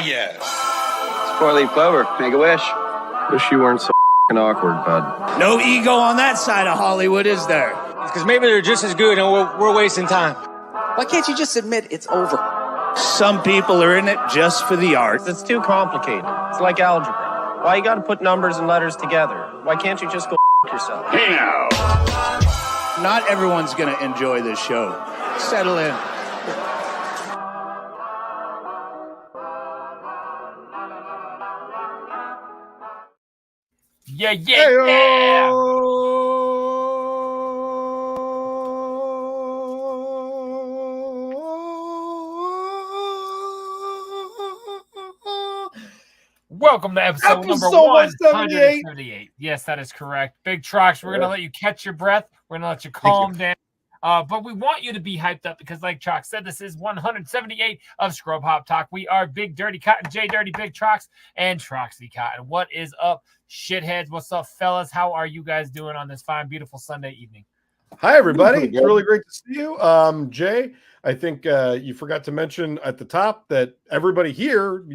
yes. It's four-leaf clover. Make a wish. Wish you weren't so awkward, bud. No ego on that side of Hollywood, is there? Because maybe they're just as good and we're wasting time. Why can't you just admit it's over? Some people are in it just for the art. It's too complicated. It's like algebra. Why you gotta put numbers and letters together? Why can't you just go yourself? Hey now. Not everyone's going to enjoy this show. Settle in. Yeah, yeah, yeah. Welcome to episode number 178. Yes, that is correct. Big Trox, we're going to let you catch your breath. We're going to let you calm down. But we want you to be hyped up because, like Trox said, this is 178 of Scrub Hop Talk. We are Big Dirty Cotton, JDirty, Big Trox, and Troxy Cotton. What is up, shitheads? What's up, fellas? How are you guys doing on this fine, beautiful Sunday evening? Hi, everybody. It's really great to see you. Jay, I think you forgot to mention at the top that everybody here,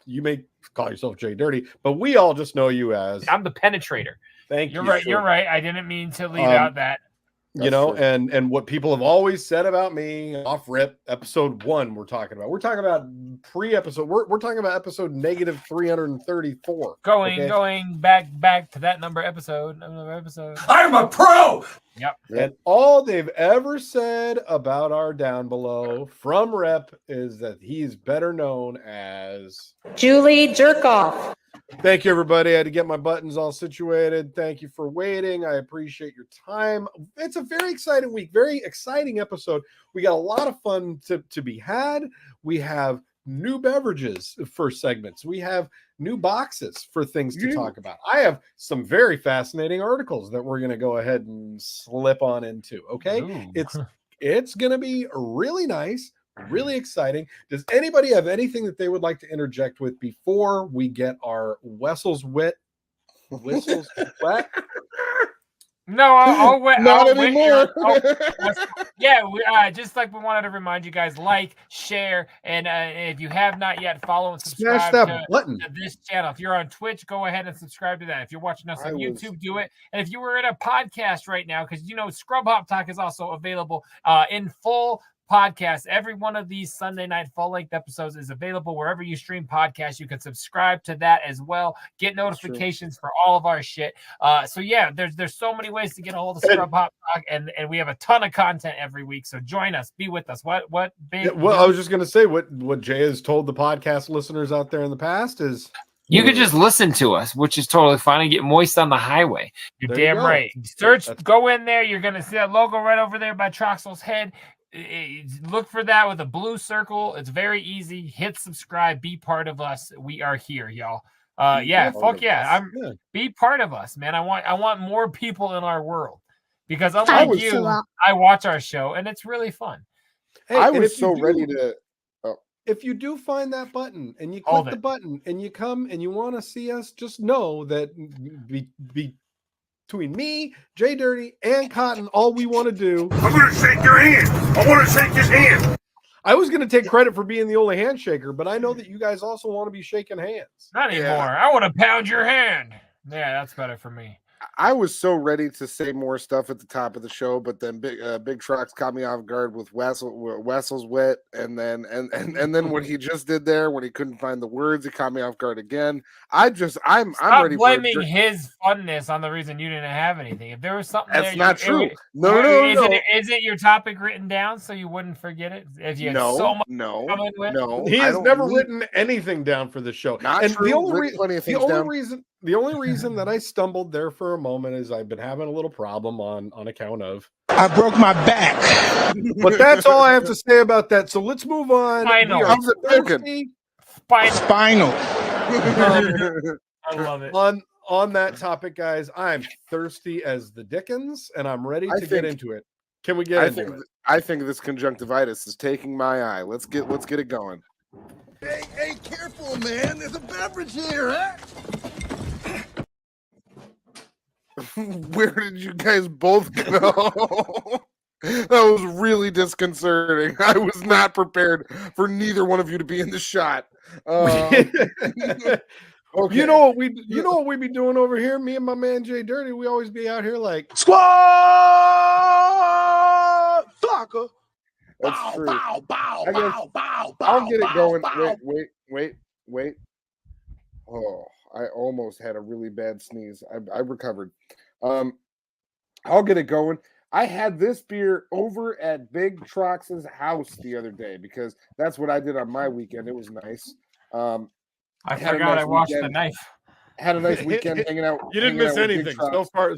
you may call yourself JDirty, but we all just know you as... I'm the penetrator. Thank you. You're right. You're right. I didn't mean to leave out that. You know, and what people have always said about me off rip, episode 1 we're talking about pre-episode. We're talking about episode negative 334. Going back to that episode. I'm a pro. Yep. And all they've ever said about our down below from rep is that he's better known as Julie Jerkoff. Thank you, everybody. I had to get my buttons all situated. Thank you for waiting. I appreciate your time. It's a very exciting week, very exciting episode. We got a lot of fun to be had. We have new beverages for segments. We have new boxes for things to talk about. I have some very fascinating articles that we're going to go ahead and slip on into. Okay. Ooh. It's going to be really nice. Really exciting. Does anybody have anything that they would like to interject with before we get our whistles wet? No, I'll wait. Not anymore. Just like we wanted to remind you guys, like, share, and if you have not yet, follow and subscribe Smash that button to this channel. If you're on Twitch, go ahead and subscribe to that. If you're watching us on YouTube, do it. And if you were in a podcast right now, because Scrub Hop Talk is also available in full podcast. Every one of these Sunday night full-length episodes is available wherever you stream podcasts. You can subscribe to that as well. Get notifications for all of our shit. There's so many ways to get a hold of Scrub Hop Talk, and we have a ton of content every week. So join us, be with us. What big? Yeah, well, I was just gonna say what Jay has told the podcast listeners out there in the past is you could just listen to us, which is totally fine, and get moist on the highway. You're damn right. Go in there. You're gonna see that logo right over there by Troxel's head. Look for that with a blue circle. It's very easy. Hit subscribe. Be part of us. We are here, y'all. Be part of us, man. I want more people in our world because unlike you, I watch our show and it's really fun. Hey, I was so ready to. If you do find that button and you click the button and you come and you want to see us, just know that between me, JDirty, and Cotton, all we want to do... I'm going to shake your hand. I want to shake his hand. I was going to take credit for being the only handshaker, but I know that you guys also want to be shaking hands. Not anymore. I want to pound your hand. Yeah, that's better for me. I was so ready to say more stuff at the top of the show, but then Big Trox caught me off guard with Wessel's wet, and then what he just did there when he couldn't find the words, he caught me off guard again. I'm ready. Blaming his funness on the reason you didn't have anything. If there was something, that's not true. No. Isn't your topic written down so you wouldn't forget it? If you had so much no. He has never written anything down for the show. Not and true. The only reason that I stumbled there for a moment is I've been having a little problem on account of I broke my back. But that's all I have to say about that. So let's move on. Spinal. I love it. On that topic, guys, I'm thirsty as the Dickens, and I'm ready to get into it. Can we get into it? I think this conjunctivitis is taking my eye. Let's get it going. Hey, careful, man. There's a beverage here, huh? Where did you guys both go? That was really disconcerting. I was not prepared for neither one of you to be in the shot. Okay. You know what we be doing over here? Me and my man JDirty, we always be out here like Squad soccer. That's true. Bow, bow, I guess bow, bow, I'll bow, get it bow, going. bow. Wait. Oh, I almost had a really bad sneeze. I recovered. I'll get it going. I had this beer over at Big Trox's house the other day because that's what I did on my weekend. It was nice. I forgot I washed the knife. Had a nice weekend hanging out. You didn't miss anything.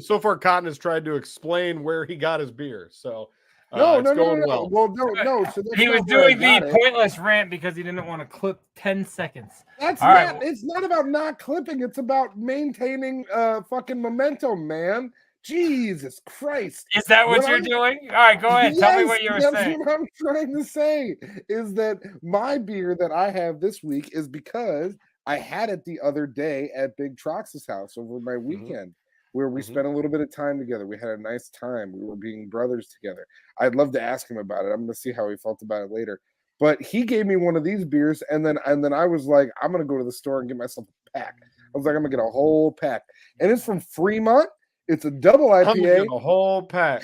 So far, Cotton has tried to explain where he got his beer. So no. well. Well, no. So he was doing the pointless rant because he didn't want to clip 10 seconds. That's All not. right. It's not about not clipping. It's about maintaining fucking momentum, man. Jesus Christ. Is that what you're doing? All right, go ahead. Tell me what you were saying. That's what I'm trying to say is that my beer that I have this week is because I had it the other day at Big Trox's house over my weekend where we spent a little bit of time together. We had a nice time. We were being brothers together. I'd love to ask him about it. I'm going to see how he felt about it later. But he gave me one of these beers, and then I was like, I'm going to go to the store and get myself a pack. I was like, I'm going to get a whole pack. And it's from Fremont. It's a double IPA. A whole pack.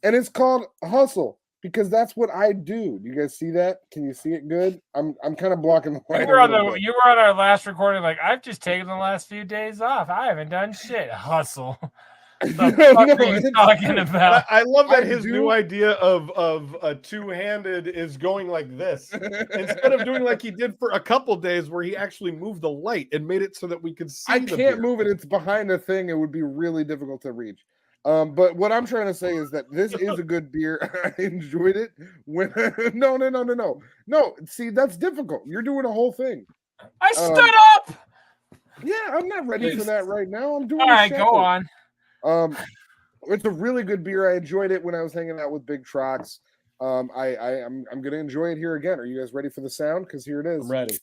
And it's called Hustle because that's what I do. You guys see that? Can you see it good? I'm kind of blocking the light. You were on our last recording like, I've just taken the last few days off. I haven't done shit. Hustle. What the fuck are you talking about? I love that his new idea of a two-handed is going like this instead of doing like he did for a couple days where he actually moved the light and made it so that we could see. I can't move it. It's behind a thing. It would be really difficult to reach. But what I'm trying to say is that this is a good beer. I enjoyed it. When no. See, that's difficult. You're doing a whole thing. I stood up. Yeah, I'm not ready for that right now. I'm doing. All right, go on. It's a really good beer. I enjoyed it when I was hanging out with Big Trox. I'm gonna enjoy it here again. Are you guys ready for the sound? Because here it is. I'm ready.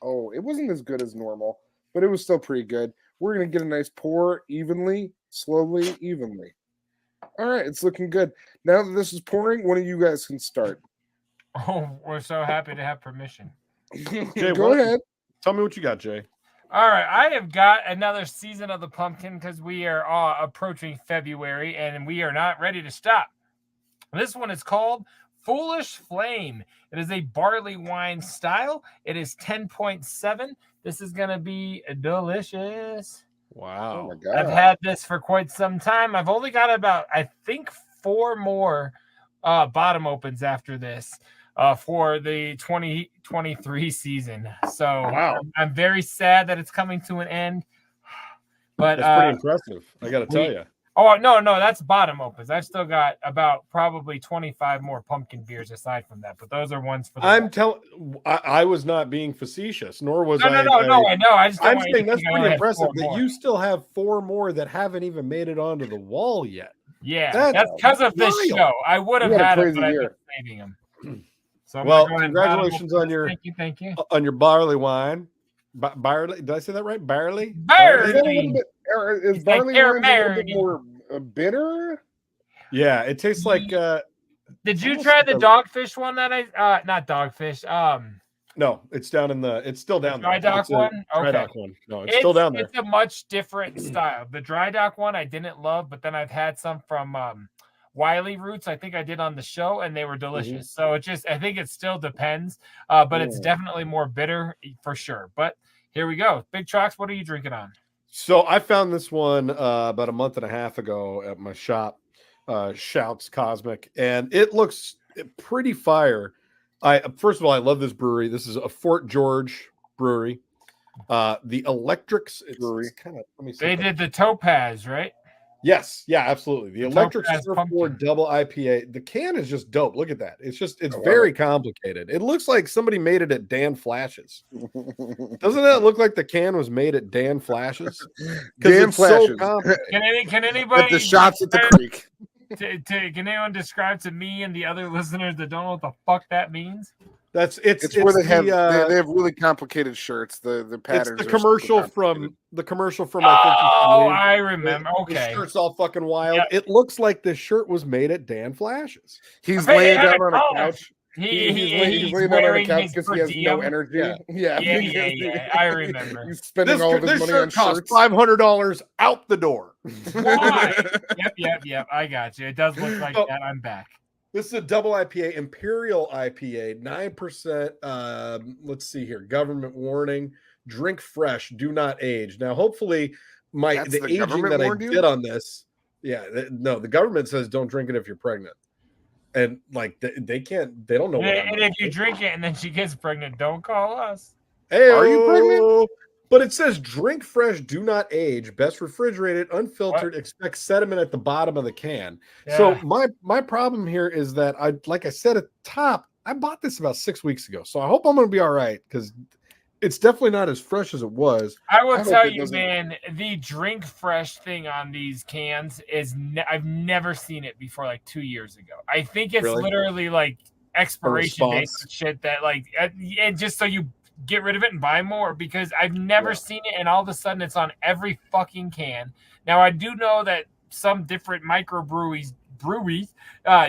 Oh, it wasn't as good as normal, but it was still pretty good. We're gonna get a nice pour slowly, evenly. All right, it's looking good. Now that this is pouring, one of you guys can start. Oh, we're so happy to have permission. Jay, go ahead. Tell me what you got, Jay. All right, I have got another season of the pumpkin because we are approaching February and we are not ready to stop. This one is called Foolish Flame. It is a barley wine style. It is 10.7. This is going to be delicious. Wow. Oh my God. I've had this for quite some time. I've only got about, I think, 4 more bottom opens after this. For the 2023 season. So wow. I'm very sad that it's coming to an end. But that's pretty impressive. I got to tell you. Oh, no, that's bottom opens. I've still got about probably 25 more pumpkin beers aside from that. But those are ones for the I was not being facetious, nor was I know. I know. I'm saying that's pretty impressive that you still have 4 more that haven't even made it onto the wall yet. Yeah, that's because of this show. I would have had it, but I've been saving them. So well, congratulations on your thank you on your barley wine. Barley, did I say that right? Barley. Barley. Is barley wine a little bit more bitter? Yeah, it tastes like. Did you try the dogfish one that I? Not dogfish. No, it's down in the. It's still down there. Dry dock one. Okay. Dry dock one. No, it's still down there. It's a much different style. The dry dock one I didn't love, but then I've had some from Wiley Roots, I think I did on the show, and they were delicious. So I think it still depends, but it's definitely more bitter for sure. But here we go. Big Trox, what are you drinking on? So I found this one about a month and a half ago at my shop, Shouts Cosmic, and it looks pretty fire. First of all, I love this brewery. This is a Fort George brewery. The Electrics brewery. They did the Topaz, right? Yes, yeah, absolutely. The Electric Surfboard Double IPA. The can is just dope. Look at that. It's very complicated. It looks like somebody made it at Dan Flash's. Doesn't that look like the can was made at Dan Flash's? Dan Flash's. So can anybody at the shops at the creek? Can anyone describe to me and the other listeners that don't know what the fuck that means? It's where they have they have really complicated shirts. The patterns. It's the commercial from I remember. Okay, the shirt's all fucking wild. Yep. It looks like this shirt was made at Dan Flash's. He's laying down on a couch. He's laying down on a wearing couch his because he has no per diem. energy. Yeah. I remember. He's spending all of his money on cost shirts. $500 out the door. Why? Yep. I got you. It does look like that. I'm back. This is a double IPA, Imperial IPA, 9%. Let's see here. Government warning: drink fresh, do not age. Now, hopefully, the aging that I did on this. Yeah, no, the government says don't drink it if you're pregnant, and like they don't know. And if you drink it and then she gets pregnant, don't call us. Hey, are you pregnant? But it says drink fresh, do not age, best refrigerated, unfiltered, expect sediment at the bottom of the can. Yeah. So my problem here is that like I said at the top, I bought this about 6 weeks ago. So I hope I'm going to be all right because it's definitely not as fresh as it was. I will tell you, man, the drink fresh thing on these cans is I've never seen it before like 2 years ago. I think it's literally like expiration dates and shit that like, and just so you get rid of it and buy more, because I've never seen it, and all of a sudden it's on every fucking can. Now I do know that some different microbreweries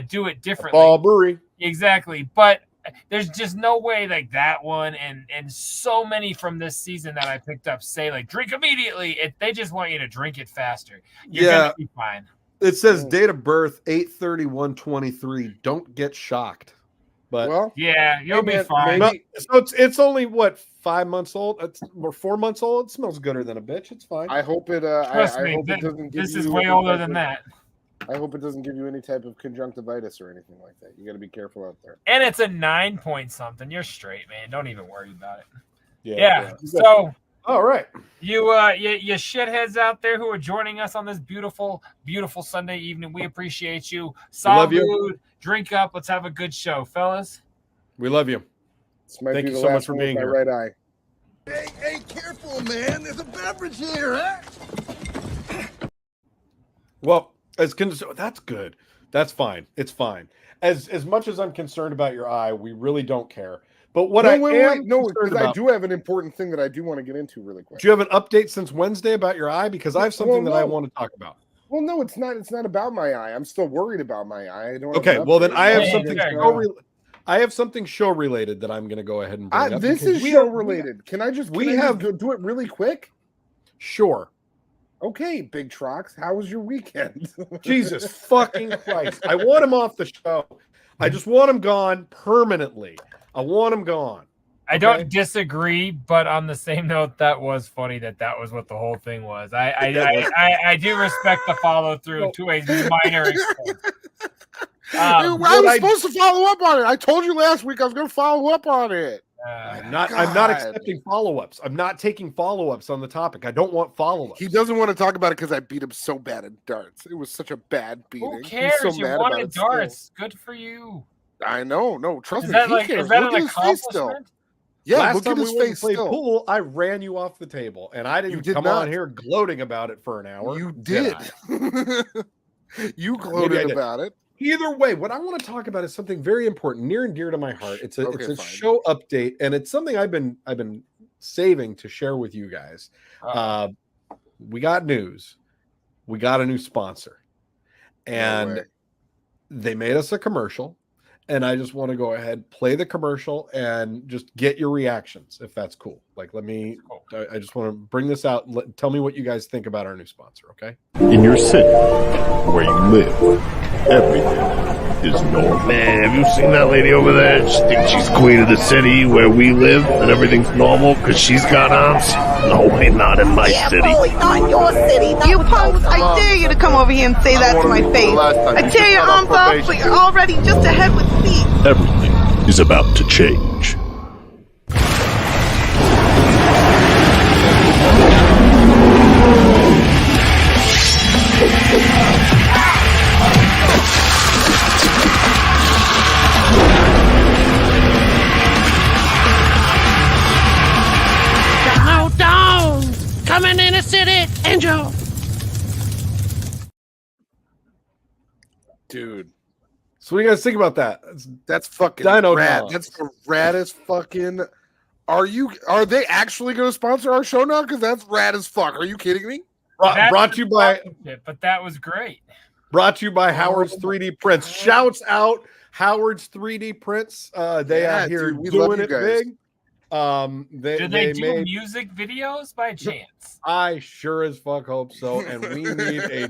do it differently. Ball brewery, exactly. But there's just no way like that one and so many from this season that I picked up say like drink immediately. They just want you to drink it faster. You're gonna be fine. It says date of birth 8/31/23. Don't get shocked. But you'll be fine. So it's only what 5 months old, or 4 months old. It smells gooder than a bitch. It's fine. I hope it. Trust me, hope it doesn't. This is way older than that. I hope it doesn't give you any type of conjunctivitis or anything like that. You got to be careful out there. And it's a 9 point something. You're straight, man. Don't even worry about it. Yeah. So. All right. You shitheads out there who are joining us on this beautiful, beautiful Sunday evening. We appreciate you. Salud, drink up. Let's have a good show, fellas. We love you. Thank you so much for being here. Right eye. Hey, careful, man. There's a beverage here, huh? Well, that's good. That's fine. It's fine. As much as I'm concerned about your eye, we really don't care. But what because I do have an important thing that I do want to get into really quick. Do you have an update since Wednesday about your eye? Because I have something that I want to talk about. Well, no, it's not. It's not about my eye. I'm still worried about my eye. Okay, well then I have something. I have something show related that I'm going to go ahead and bring up. This is show related. Can I just do it really quick? Sure. Okay, Big Trox, how was your weekend? Jesus fucking Christ! I want him off the show. I just want him gone permanently. I want him gone. I don't disagree, but on the same note, that was funny that was what the whole thing was. I do respect the follow through to a minor extent. I was supposed to follow up on it. I told you last week I was going to follow up on it. I'm not accepting follow-ups. I'm not taking follow-ups on the topic. I don't want follow-ups. He doesn't want to talk about it because I beat him so bad at darts. It was such a bad beating. Who cares? He's so you mad won about at darts. Still. Good for you. I know. No, trust me. He cares. Look at his face still. Yeah, last time we went and played pool, I ran you off the table, and I didn't come on here gloating about it for an hour. You did. You gloated about it. Either way, what I want to talk about is something very important, near and dear to my heart. It's a show update, and it's something I've been saving to share with you guys. We got news. We got a new sponsor, and they made us a commercial. And I just want to go ahead, play the commercial, and just get your reactions, if that's cool. Like, I just want to bring this out. Tell me what you guys think about our new sponsor, okay? In your city, where you live, everything is normal. Man, have you seen that lady over there? She thinks she's queen of the city where we live, and everything's normal because she's got arms? No, not in my city. Boy, not in your city. Not you punks, I dare you to come over here and say that to my face. I tear your arms off, but you're already just ahead with feet. Everything is about to change. Coming in the city, Angel. Dude, So what do you guys think about that? That's fucking Dino rad. Dogs. That's the raddest fucking. Are they actually going to sponsor our show now? Because that's rad as fuck. Are you kidding me? Brought to you by. But that was great. Brought to you by Howard's 3D Prints. Shouts out Howard's 3D Prints. They out here doing it big. Do they do music videos by chance? I sure as fuck hope so. And we need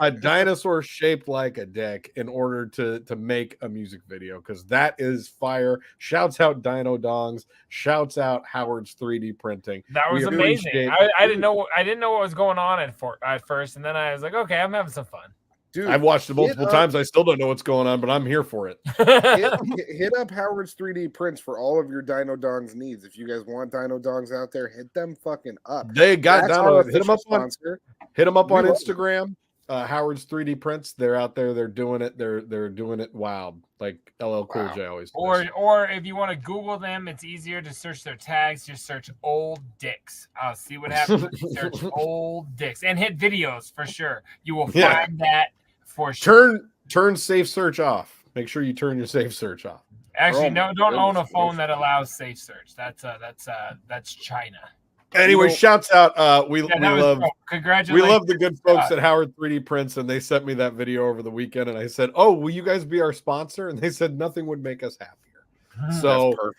a dinosaur shaped like a dick in order to make a music video, because that is fire. Shouts out Dino Dongs. Shouts out Howard's 3D printing. That was amazing. I didn't know what was going on at first, and then I was like, okay, I'm having some fun. Dude, I've watched it multiple times. I still don't know what's going on, but I'm here for it. Hit up Howard's 3D Prints for all of your Dino Dongs needs. If you guys want Dino Dongs out there, hit them fucking up. They got Dino. Hit them up on We Instagram. Howard's 3D Prints. They're out there. They're doing it. They're doing it wild, like LL Cool J always does. Or if you want to Google them, it's easier to search their tags. Just search old dicks. I'll see what happens when you search old dicks and hit videos for sure. You will find that. For sure. Turn safe search off. Make sure you turn your safe search off. Actually, no, don't own a phone that allows safe search. That's China. Anyway, shouts out. We love congratulations. We love the good folks at Howard 3D Prints, and they sent me that video over the weekend, and I said, "Oh, will you guys be our sponsor?" And they said nothing would make us happier. So,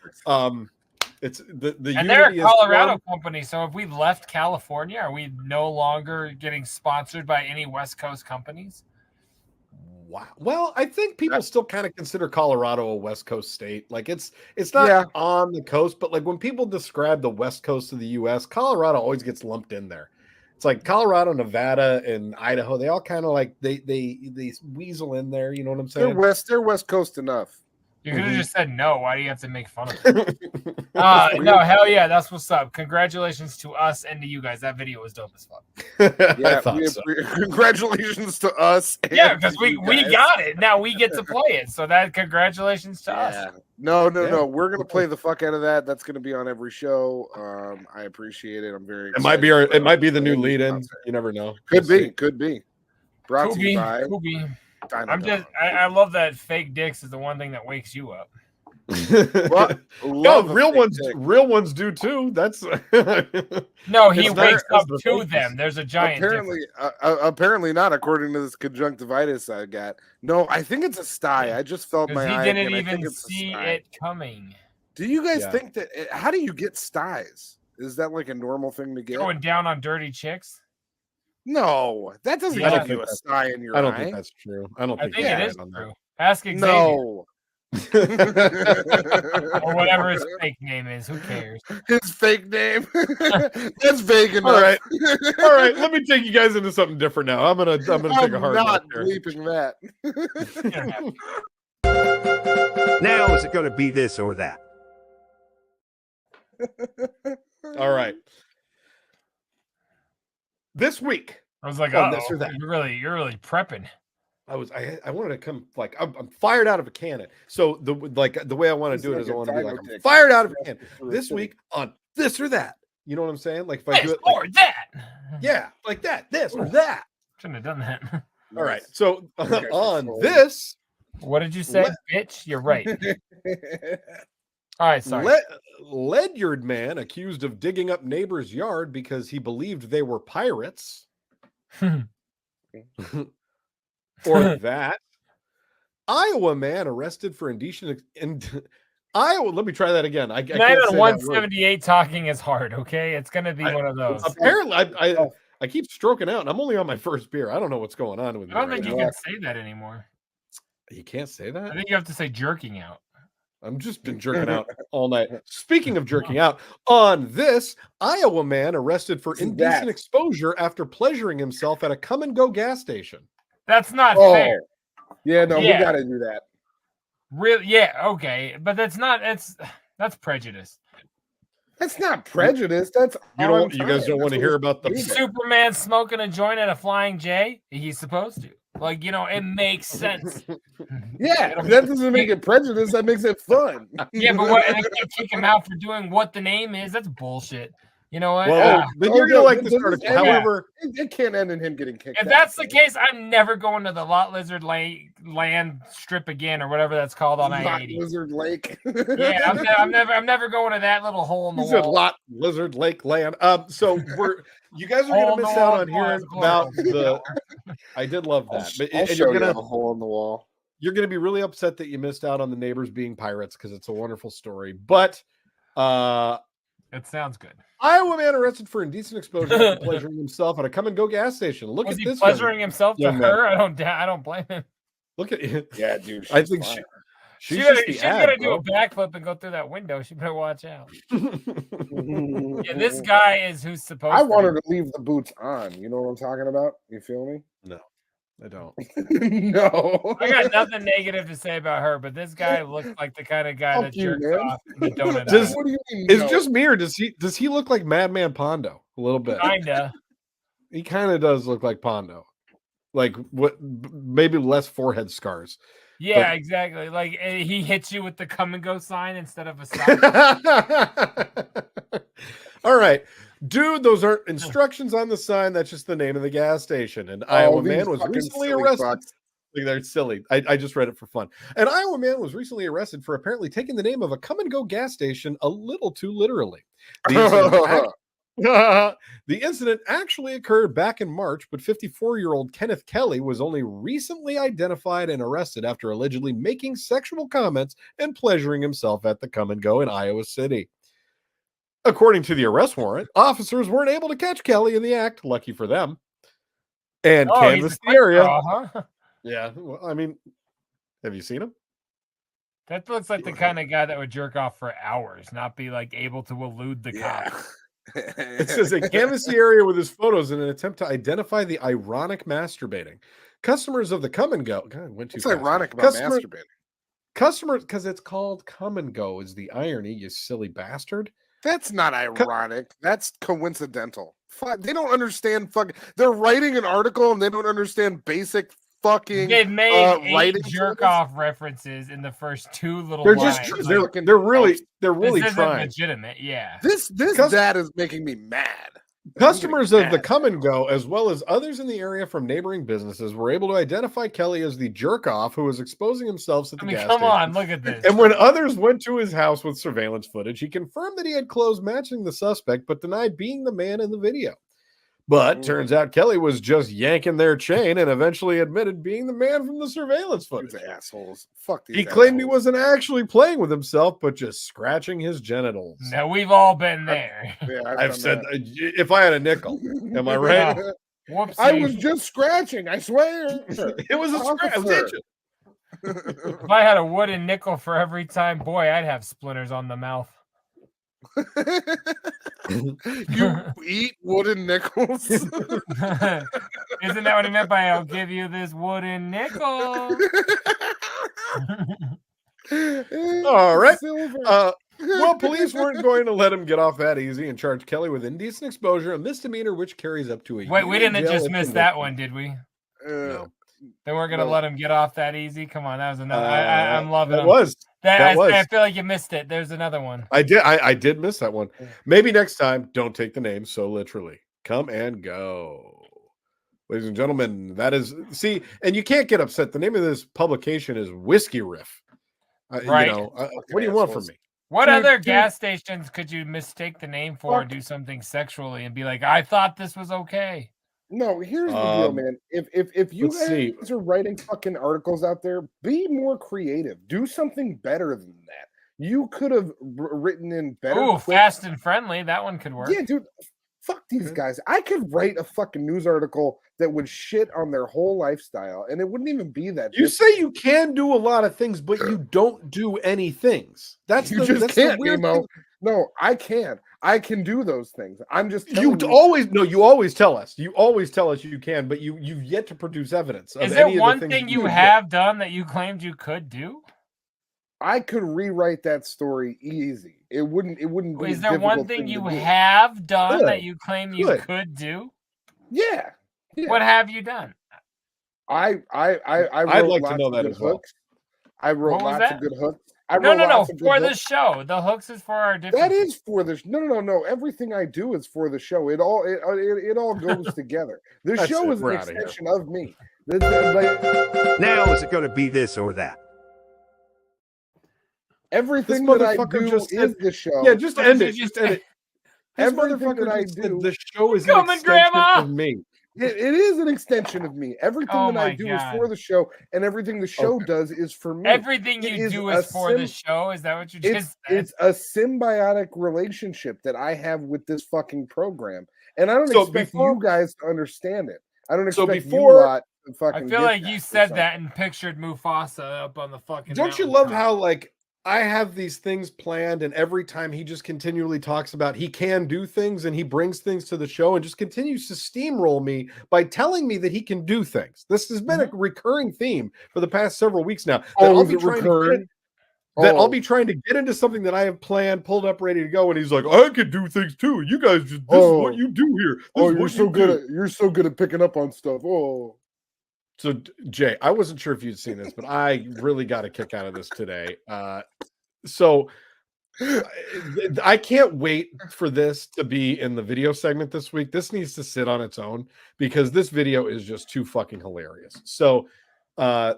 it's the and they're a Colorado company. So if we left California, are we no longer getting sponsored by any West Coast companies? Wow. Well, I think people still kind of consider Colorado a West Coast state. Like it's not on the coast, but like when people describe the West Coast of the U.S., Colorado always gets lumped in there. It's like Colorado, Nevada, and Idaho. They all kind of like they weasel in there. You know what I'm saying? They're West Coast enough. You could have just said no. Why do you have to make fun of it? No, hell yeah, that's what's up. Congratulations to us and to you guys. That video was dope as fuck. Yeah, congratulations to us. Yeah, because we got it. Now we get to play it. So that congratulations to us. No. We're gonna play the fuck out of that. That's gonna be on every show. I appreciate it. I'm very excited. It might be the new lead-in. You never know. Could be. Brought to you by I love that fake dicks is the one thing that wakes you up. No, real ones do too. That's no, he wakes up to them. There's a giant apparently not, according to this conjunctivitis I got. No, I think it's a sty. I just felt my eye. He didn't even see it coming. Do you guys think that? How do you get styes? Is that like a normal thing to get? Going down on dirty chicks? No, that doesn't give you a sty in your eye. I don't think that's true. I think it is true. Ask Xavier. No. Or whatever his fake name is. Who cares? His fake name. That's vague enough. All right. Let me take you guys into something different now. I'm gonna take a hard look. Not bleeping that. Now is it going to be this or that? All right. This week, I was like, this or that. You're really prepping. I wanted to come like I'm fired out of a cannon. So the way I want to do it is I want to be like I'm fired out of a cannon this week on this or that. You know what I'm saying? Like if I do it or that. Yeah, like that, this or that. Shouldn't have done that. All right. So on this, what did you say, bitch? You're right. All right, sorry. Ledyard man accused of digging up neighbor's yard because he believed they were pirates. Or that. Iowa man arrested for indecent. Iowa. Let me try that again. I Night on 178 talking is hard. Okay, it's gonna be one of those. Apparently, I keep stroking out, and I'm only on my first beer. I don't know what's going on with me. I don't think you can say that anymore. You can't say that. I think you have to say jerking out. I've just been jerking out all night. Speaking of jerking out, on this, Iowa man arrested for indecent exposure after pleasuring himself at a come-and-go gas station. That's not fair. Yeah, no, we got to do that. Really? Yeah, okay. But that's prejudice. That's not prejudice. That's you guys don't want to hear about the Superman smoking a joint at a Flying J? He's supposed to. Like, it makes sense. Yeah, that doesn't make it prejudice. That makes it fun. Yeah, but what? And they can't kick him out for doing what the name is. That's bullshit. You know what? Well, then you're gonna like this article. However, it can't end in him getting kicked out. If that's the case, I'm never going to the Lot Lizard Land strip again, or whatever that's called on I-80. Lizard Lake. Yeah, I'm never going to that little hole in the wall. Lot Lizard Lake Land. So you guys are gonna miss out on hearing about the. I did love that, but I'll show you a hole in the wall. You're gonna be really upset that you missed out on the neighbors being pirates because it's a wonderful story, but it sounds good. Iowa man arrested for indecent exposure after pleasuring himself at a come-and-go gas station. Look Was at he this. pleasuring himself to her? I don't blame him. Look at it. Yeah, dude. I think she's gonna do a backflip and go through that window. She better watch out. Yeah, this guy is who's supposed. I want her to leave the boots on. You know what I'm talking about? You feel me? No, I don't. No, I got nothing negative to say about her, but this guy looks like the kind of guy that jerks off the donut. What do you mean? Is it just me, or does he look like Madman Pondo a little bit? Kinda. He kind of does look like Pondo, like what? Maybe less forehead scars. Yeah, exactly. Like he hits you with the come and go sign instead of a sign. All right. Dude, those aren't instructions on the sign. That's just the name of the gas station. An Iowa man was recently arrested. They're silly. I just read it for fun. An Iowa man was recently arrested for apparently taking the name of a come-and-go gas station a little too literally. The incident actually occurred back in March, but 54-year-old Kenneth Kelly was only recently identified and arrested after allegedly making sexual comments and pleasuring himself at the come-and-go in Iowa City. According to the arrest warrant, officers weren't able to catch Kelly in the act, lucky for them, and canvassed the area. Huh? Yeah, well, I mean, have you seen him? That looks like the kind of guy that would jerk off for hours, not be like able to elude the cops. It says they canvassed the area with his photos in an attempt to identify the ironic masturbating. Customers of the come and go. God, went too fast. What's ironic about masturbating? Customers, because it's called come and go, is the irony, you silly bastard. That's not ironic. That's coincidental. They don't understand they're writing an article and they don't understand basic fucking They've made writing jerk off references in the first two little they're lines. Just they're really this trying. Legitimate, yeah. This dad is making me mad. Customers of the come and go, as well as others in the area from neighboring businesses, were able to identify Kelly as the jerk off who was exposing himself at the gas come station. on, look at this. And when others went to his house with surveillance footage, he confirmed that he had clothes matching the suspect, but denied being the man in the video. But turns out Kelly was just yanking their chain and eventually admitted being the man from the surveillance footage. These assholes. Fuck these He claimed he assholes. wasn't actually playing with himself, but just scratching his genitals. Now we've all been there. I've said, if I had a nickel, am I right? Whoopsie. I was just scratching, I swear. It was a scratch. If I had a wooden nickel for every time, boy, I'd have splinters on the mouth. You eat wooden nickels? Isn't that what he meant by I'll give you this wooden nickel? All right. Well, police weren't going to let him get off that easy and charge Kelly with indecent exposure, a misdemeanor which carries up to a Wait, we year in didn't jail just if miss convicted. that one, did we? No. They weren't going to let him get off that easy. Come on, that was another. I'm loving that him. was. That was. I feel like you missed it. There's another one. I did miss that one. Maybe next time, don't take the name so literally. Come and go. Ladies and gentlemen, that is, see, and you can't get upset. The name of this publication is Whiskey Riff. Right. You know, what do you want from me? What other gas stations could you mistake the name for and do something sexually and be like, I thought this was okay? No, here's the deal, man. If you guys are writing fucking articles out there, be more creative. Do something better than that. You could have written in better. Ooh, fast and friendly. That one could work. Yeah, dude. Fuck these guys. I could write a fucking news article that would shit on their whole lifestyle, and it wouldn't even be that. You say you can do a lot of things, but you don't do any things. That's you just can't, Nemo. No, I can. I can do those things. I'm just you always tell us. You always tell us you can, but you've yet to produce evidence. Is there one thing you have done that you claimed you could do? I could rewrite that story easy. It wouldn't be. Is there one thing you have done that you claim you could do? Yeah. What have you done? I wrote I'd like to know that as well. I wrote lots of good hooks. No. For the show, the hooks is for our different. That is for the no. Everything I do is for the show. It all goes together. The show is an extension of me. Now is it going to be this or that? Everything that I do is the show. Yeah, just end it. Just end it. Everything that I do, the show is an extension of me. It is an extension of me. Everything that I do is for the show, and everything the show does is for me. Everything you do is for the show. Is that what you just said? It's a symbiotic relationship that I have with this fucking program, and I don't expect you guys to understand it. I don't expect you lot to fucking. I feel like you said that and pictured Mufasa up on the fucking. Don't you love how like I have these things planned, and every time he just continually talks about he can do things and he brings things to the show and just continues to steamroll me by telling me that he can do things. This has been a recurring theme for the past several weeks now. I'll be trying to get into something that I have planned, pulled up, ready to go, and he's like, "I can do things too. You guys just this is what you do here. You're so good at picking up on stuff." Oh. So, Jay, I wasn't sure if you'd seen this, but I really got a kick out of this today. So I can't wait for this to be in the video segment this week. This needs to sit on its own because this video is just too fucking hilarious. So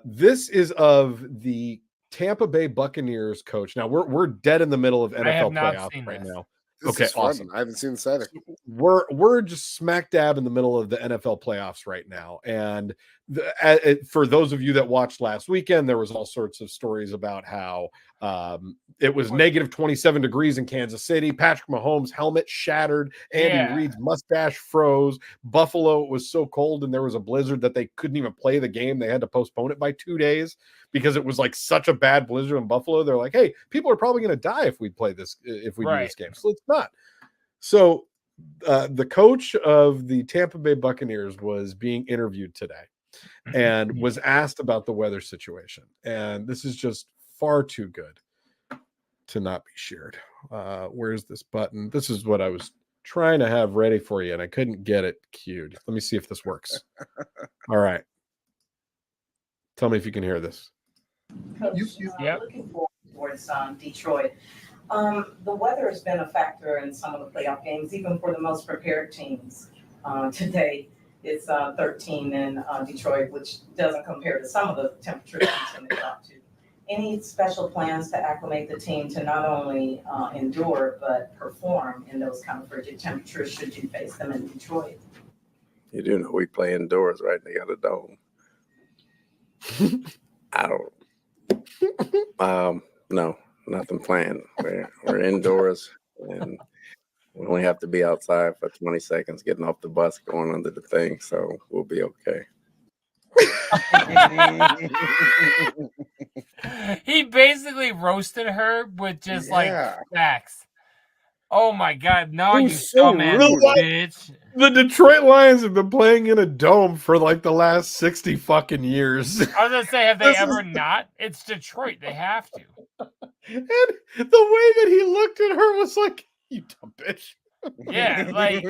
this is of the Tampa Bay Buccaneers coach. Now, we're dead in the middle of NFL playoffs right now. Okay, awesome. I haven't seen this either. We're just smack dab in the middle of the NFL playoffs right now, and for those of you that watched last weekend, there was all sorts of stories about how it was negative 27 degrees in Kansas City. Patrick Mahomes' helmet shattered. Andy Reid's mustache froze. Buffalo, it was so cold and there was a blizzard that they couldn't even play the game. They had to postpone it by 2 days because it was like such a bad blizzard in Buffalo. They're like, hey, people are probably going to die if we play this, if we do this game. So it's not. So the coach of the Tampa Bay Buccaneers was being interviewed today and was asked about the weather situation. And this is just far too good to not be shared. Where's this button? This is what I was trying to have ready for you, and I couldn't get it queued. Let me see if this works. All right. Tell me if you can hear this. Looking forward towards Detroit. The weather has been a factor in some of the playoff games, even for the most prepared teams. Today, it's 13 in Detroit, which doesn't compare to some of the temperatures they got to. Any special plans to acclimate the team to not only endure, but perform in those kind of frigid temperatures should you face them in Detroit? You do know we play indoors, right? They got a dome. I don't. No, nothing planned. We're indoors, and we only have to be outside for 20 seconds, getting off the bus, going under the thing, so we'll be okay. He basically roasted her with just like facts. Oh my god, no, you dumbass bitch. The Detroit Lions have been playing in a dome for like the last 60 fucking years. I was gonna say, have they ever not? It's Detroit, they have to. And the way that he looked at her was like, you dumb bitch. Yeah, like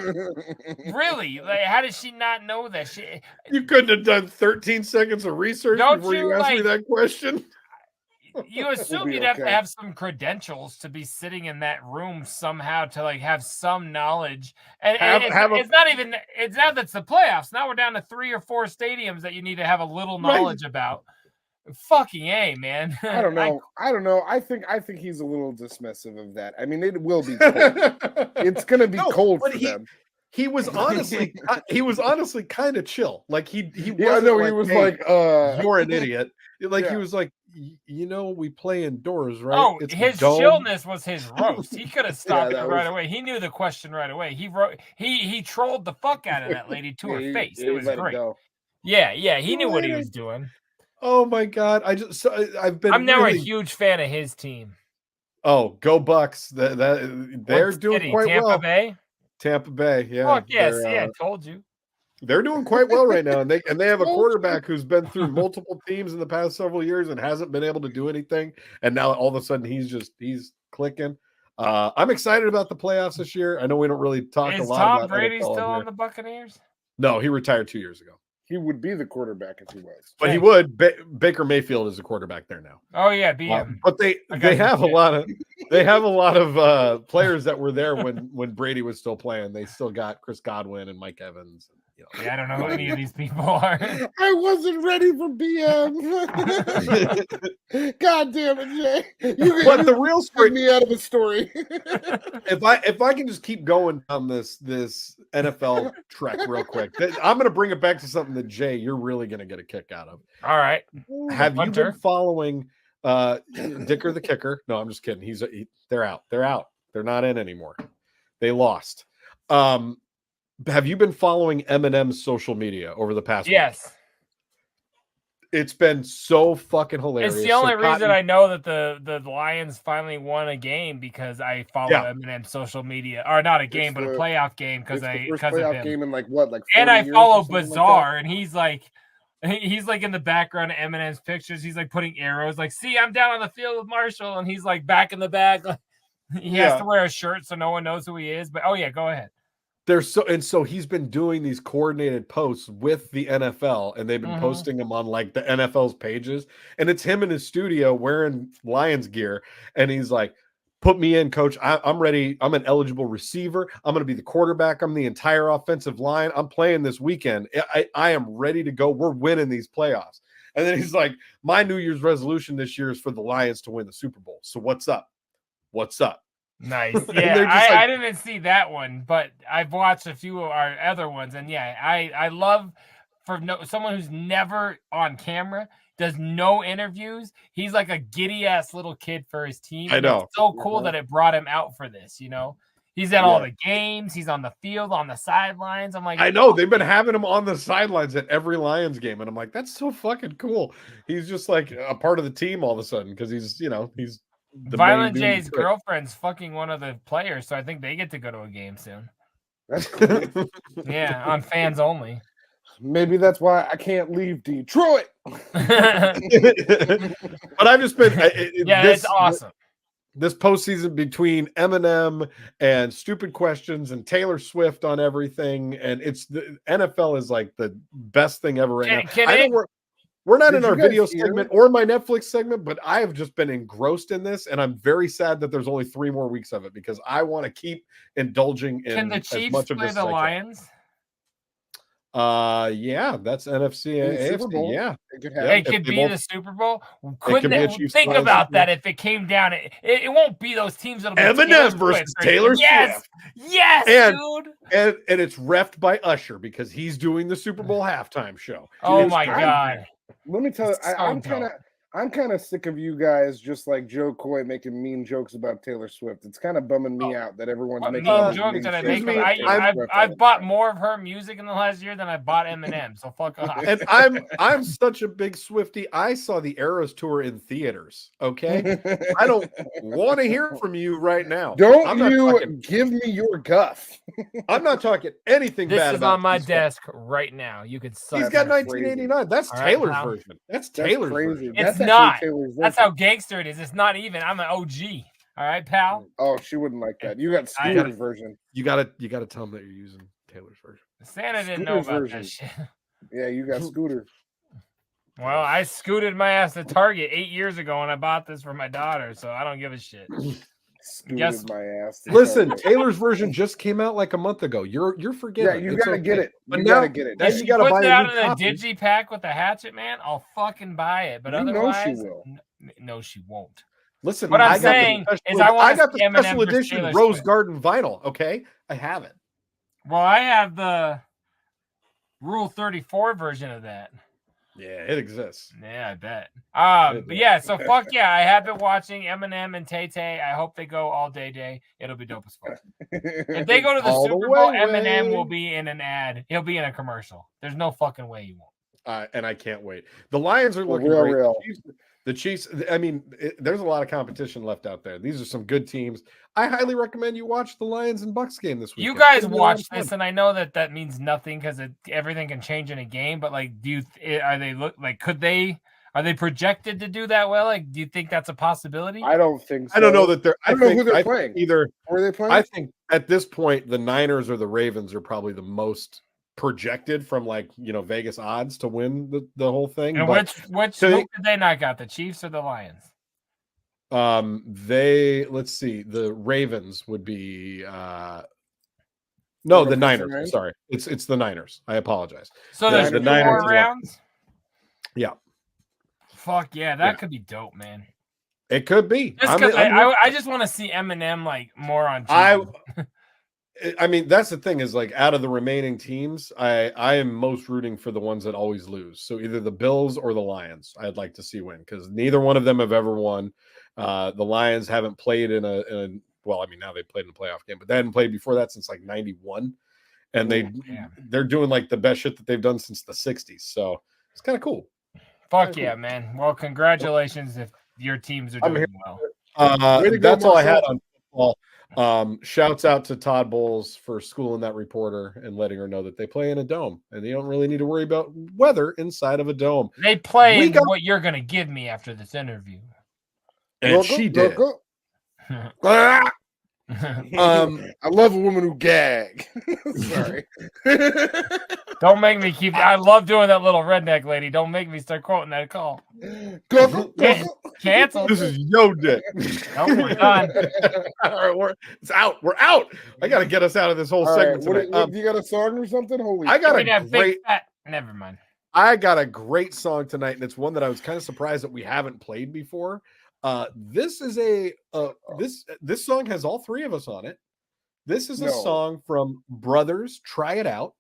really? Like, how did she not know that shit? You couldn't have done 13 seconds of research before you asked me that question. You assume you'd have to have some credentials to be sitting in that room somehow to like have some knowledge. And it's now that's the playoffs. Now we're down to 3 or 4 stadiums that you need to have a little knowledge about. Fucking A, man. I don't know. I think he's a little dismissive of that. I mean, it will be cold. It's gonna be cold for them. He was honestly kind of chill. Like he was like, you're an idiot. Like he was like, you know, we play indoors, right? Oh, his chillness was his roast. He could have stopped it right away. He knew the question right away. He trolled the fuck out of that lady to her face. It was great. Yeah, he knew what he was doing. Oh my god! I'm now a huge fan of his team. Oh, go Bucks! They're doing quite well. Tampa Bay. Tampa Bay, yeah. Oh yes, I told you. They're doing quite well right now, and they have a quarterback who's been through multiple teams in the past several years and hasn't been able to do anything. And now all of a sudden he's clicking. I'm excited about the playoffs this year. I know we don't really talk a lot about it. Is Tom Brady still on the Buccaneers? No, he retired 2 years ago. He would be the quarterback if he was. But he would. Baker Mayfield is the quarterback there now. Oh yeah, BM. But they have a lot of players that were there when Brady was still playing. They still got Chris Godwin and Mike Evans. You know. Yeah, I don't know who any of these people are. I wasn't ready for BM. God damn it, Jay! But the real story me out of a story. if I can just keep going on this NFL trek real quick, I'm going to bring it back to something that Jay, you're really going to get a kick out of. All right. Have you been following Dicker the kicker? No, I'm just kidding. They're out. They're not in anymore. They lost. Have you been following Eminem's social media over the past week? Yes. It's been so fucking hilarious. It's the only reason I know that the Lions finally won a game because I follow Eminem's social media, or not a game, but a playoff game because of him. Game in like 40 and I years follow or something Bizarre, like and he's like in the background of Eminem's pictures. He's like putting arrows, like, see, I'm down on the field with Marshall, and he's like back in the back. He has to wear a shirt so no one knows who he is. But oh yeah, go ahead. So he's been doing these coordinated posts with the NFL, and they've been posting them on like the NFL's pages, and it's him in his studio wearing Lions gear, and he's like, put me in, coach. I'm ready. I'm an eligible receiver. I'm going to be the quarterback. I'm the entire offensive line. I'm playing this weekend. I am ready to go. We're winning these playoffs. And then he's like, my New Year's resolution this year is for the Lions to win the Super Bowl. So what's up? Nice. Yeah, I didn't see that one, but I've watched a few of our other ones, and yeah, I love someone who's never on camera, does no interviews. He's like a giddy ass little kid for his team. I know. It's so cool that it brought him out for this. You know, he's at all the games. He's on the field, on the sidelines. I'm like, I know they've been having him on the sidelines at every Lions game, and I'm like, that's so fucking cool. He's just like a part of the team all of a sudden because he's Violent J's girlfriend's fucking one of the players, so I think they get to go to a game soon. That's cool. Yeah, on fans only. Maybe that's why I can't leave Detroit. But I've just been it's awesome. This postseason between Eminem and Stupid Questions and Taylor Swift on everything, and the NFL is like the best thing ever right now. We're not in our video segment or my Netflix segment, but I have just been engrossed in this, and I'm very sad that there's only 3 more weeks of it because I want to keep indulging in as much of this as I can. Can the Chiefs play the Lions? Yeah, that's NFC and AFC. Yeah, it could be the Super Bowl. Couldn't think about that if it came down? It won't be those teams that'll be Eminem versus Taylor Swift. Yes, dude. And it's reffed by Usher because he's doing the Super Bowl halftime show. Oh my god. Let me tell you, I'm kind of sick of you guys just like Joe Coy making mean jokes about Taylor Swift. It's kind of bumming me out that everyone's making jokes that I make. I've bought more of her music in the last year than I bought Eminem. So fuck off. And I'm such a big Swiftie. I saw the Eras tour in theaters. Okay, I don't want to hear from you right now. Give me your guff. I'm not talking anything bad. This is on my desk right now. You could suck. He's got 1989. That's Taylor's version. That's Taylor's version. It's not. That's how gangster it is. It's not even. I'm an OG. All right, pal. Oh, she wouldn't like that. You got Scooter's version. You gotta tell them that you're using Taylor's version. Santa didn't know about that shit. Yeah, you got Scooter. Well, I scooted my ass to Target 8 years ago and I bought this for my daughter, so I don't give a shit. Scooted my ass. Listen, Taylor's version just came out like a month ago. You're forgetting. Yeah, you gotta get it. But you gotta get it. Now you gotta buy it out in a digi pack with a hatchet, man. I'll fucking buy it. But otherwise, she will. No, she won't. Listen, what I'm saying is, I got the special edition Rose Garden vinyl. Okay, I have it. Well, I have the Rule 34 version of that. Yeah, it exists. Yeah, I bet. But yeah, so fuck yeah, I have been watching Eminem and Tay-Tay. I hope they go all day. It'll be dope as fuck. If they go to the Super Bowl, Eminem will be in an ad. He'll be in a commercial. There's no fucking way he won't. And I can't wait. The Lions are looking great. Real. The Chiefs, I mean, there's a lot of competition left out there. These are some good teams. I highly recommend you watch the Lions and Bucks game this week. You guys watch this, and I know that means nothing because everything can change in a game. But like, are they projected to do that well? Like, do you think that's a possibility? I don't think so. I don't know that they're. I don't know who they're playing. Either who are they playing? I think at this point the Niners or the Ravens are probably the most projected from like, Vegas odds to win the whole thing. And but which who did they knock out, the Chiefs or the Lions? Let's see, the Ravens would be the Niners. Sorry, it's the Niners. I apologize. So there's the 4 more rounds. Yeah. Fuck yeah, that could be dope, man. It could be. I just want to see Eminem like more on TV. I mean, that's the thing is like out of the remaining teams, I am most rooting for the ones that always lose. So either the Bills or the Lions, I'd like to see win because neither one of them have ever won. The Lions haven't played in a now they played in a playoff game, but they hadn't played before that since like 91. And they're doing like the best shit that they've done since the 60s. So it's kind of cool. Fuck yeah, man. Well, congratulations if your teams are doing well. That's all I had on football. Shouts out to Todd Bowles for schooling that reporter and letting her know that they play in a dome and you don't really need to worry about weather inside of a dome. They play what you're going to give me after this interview. And she did. I love a woman who gag. Sorry. Don't make me keep. I love doing that little redneck lady. Don't make me start quoting that call. Cancel. This is yo dick. No, we're done. All right, it's out. We're out. I got to get us out of this whole segment tonight. You got a song or something? I got a great. Never mind. I got a great song tonight, and it's one that I was kind of surprised that we haven't played before. This is this song has all three of us on it. This is a song from Brothers. Try It Out.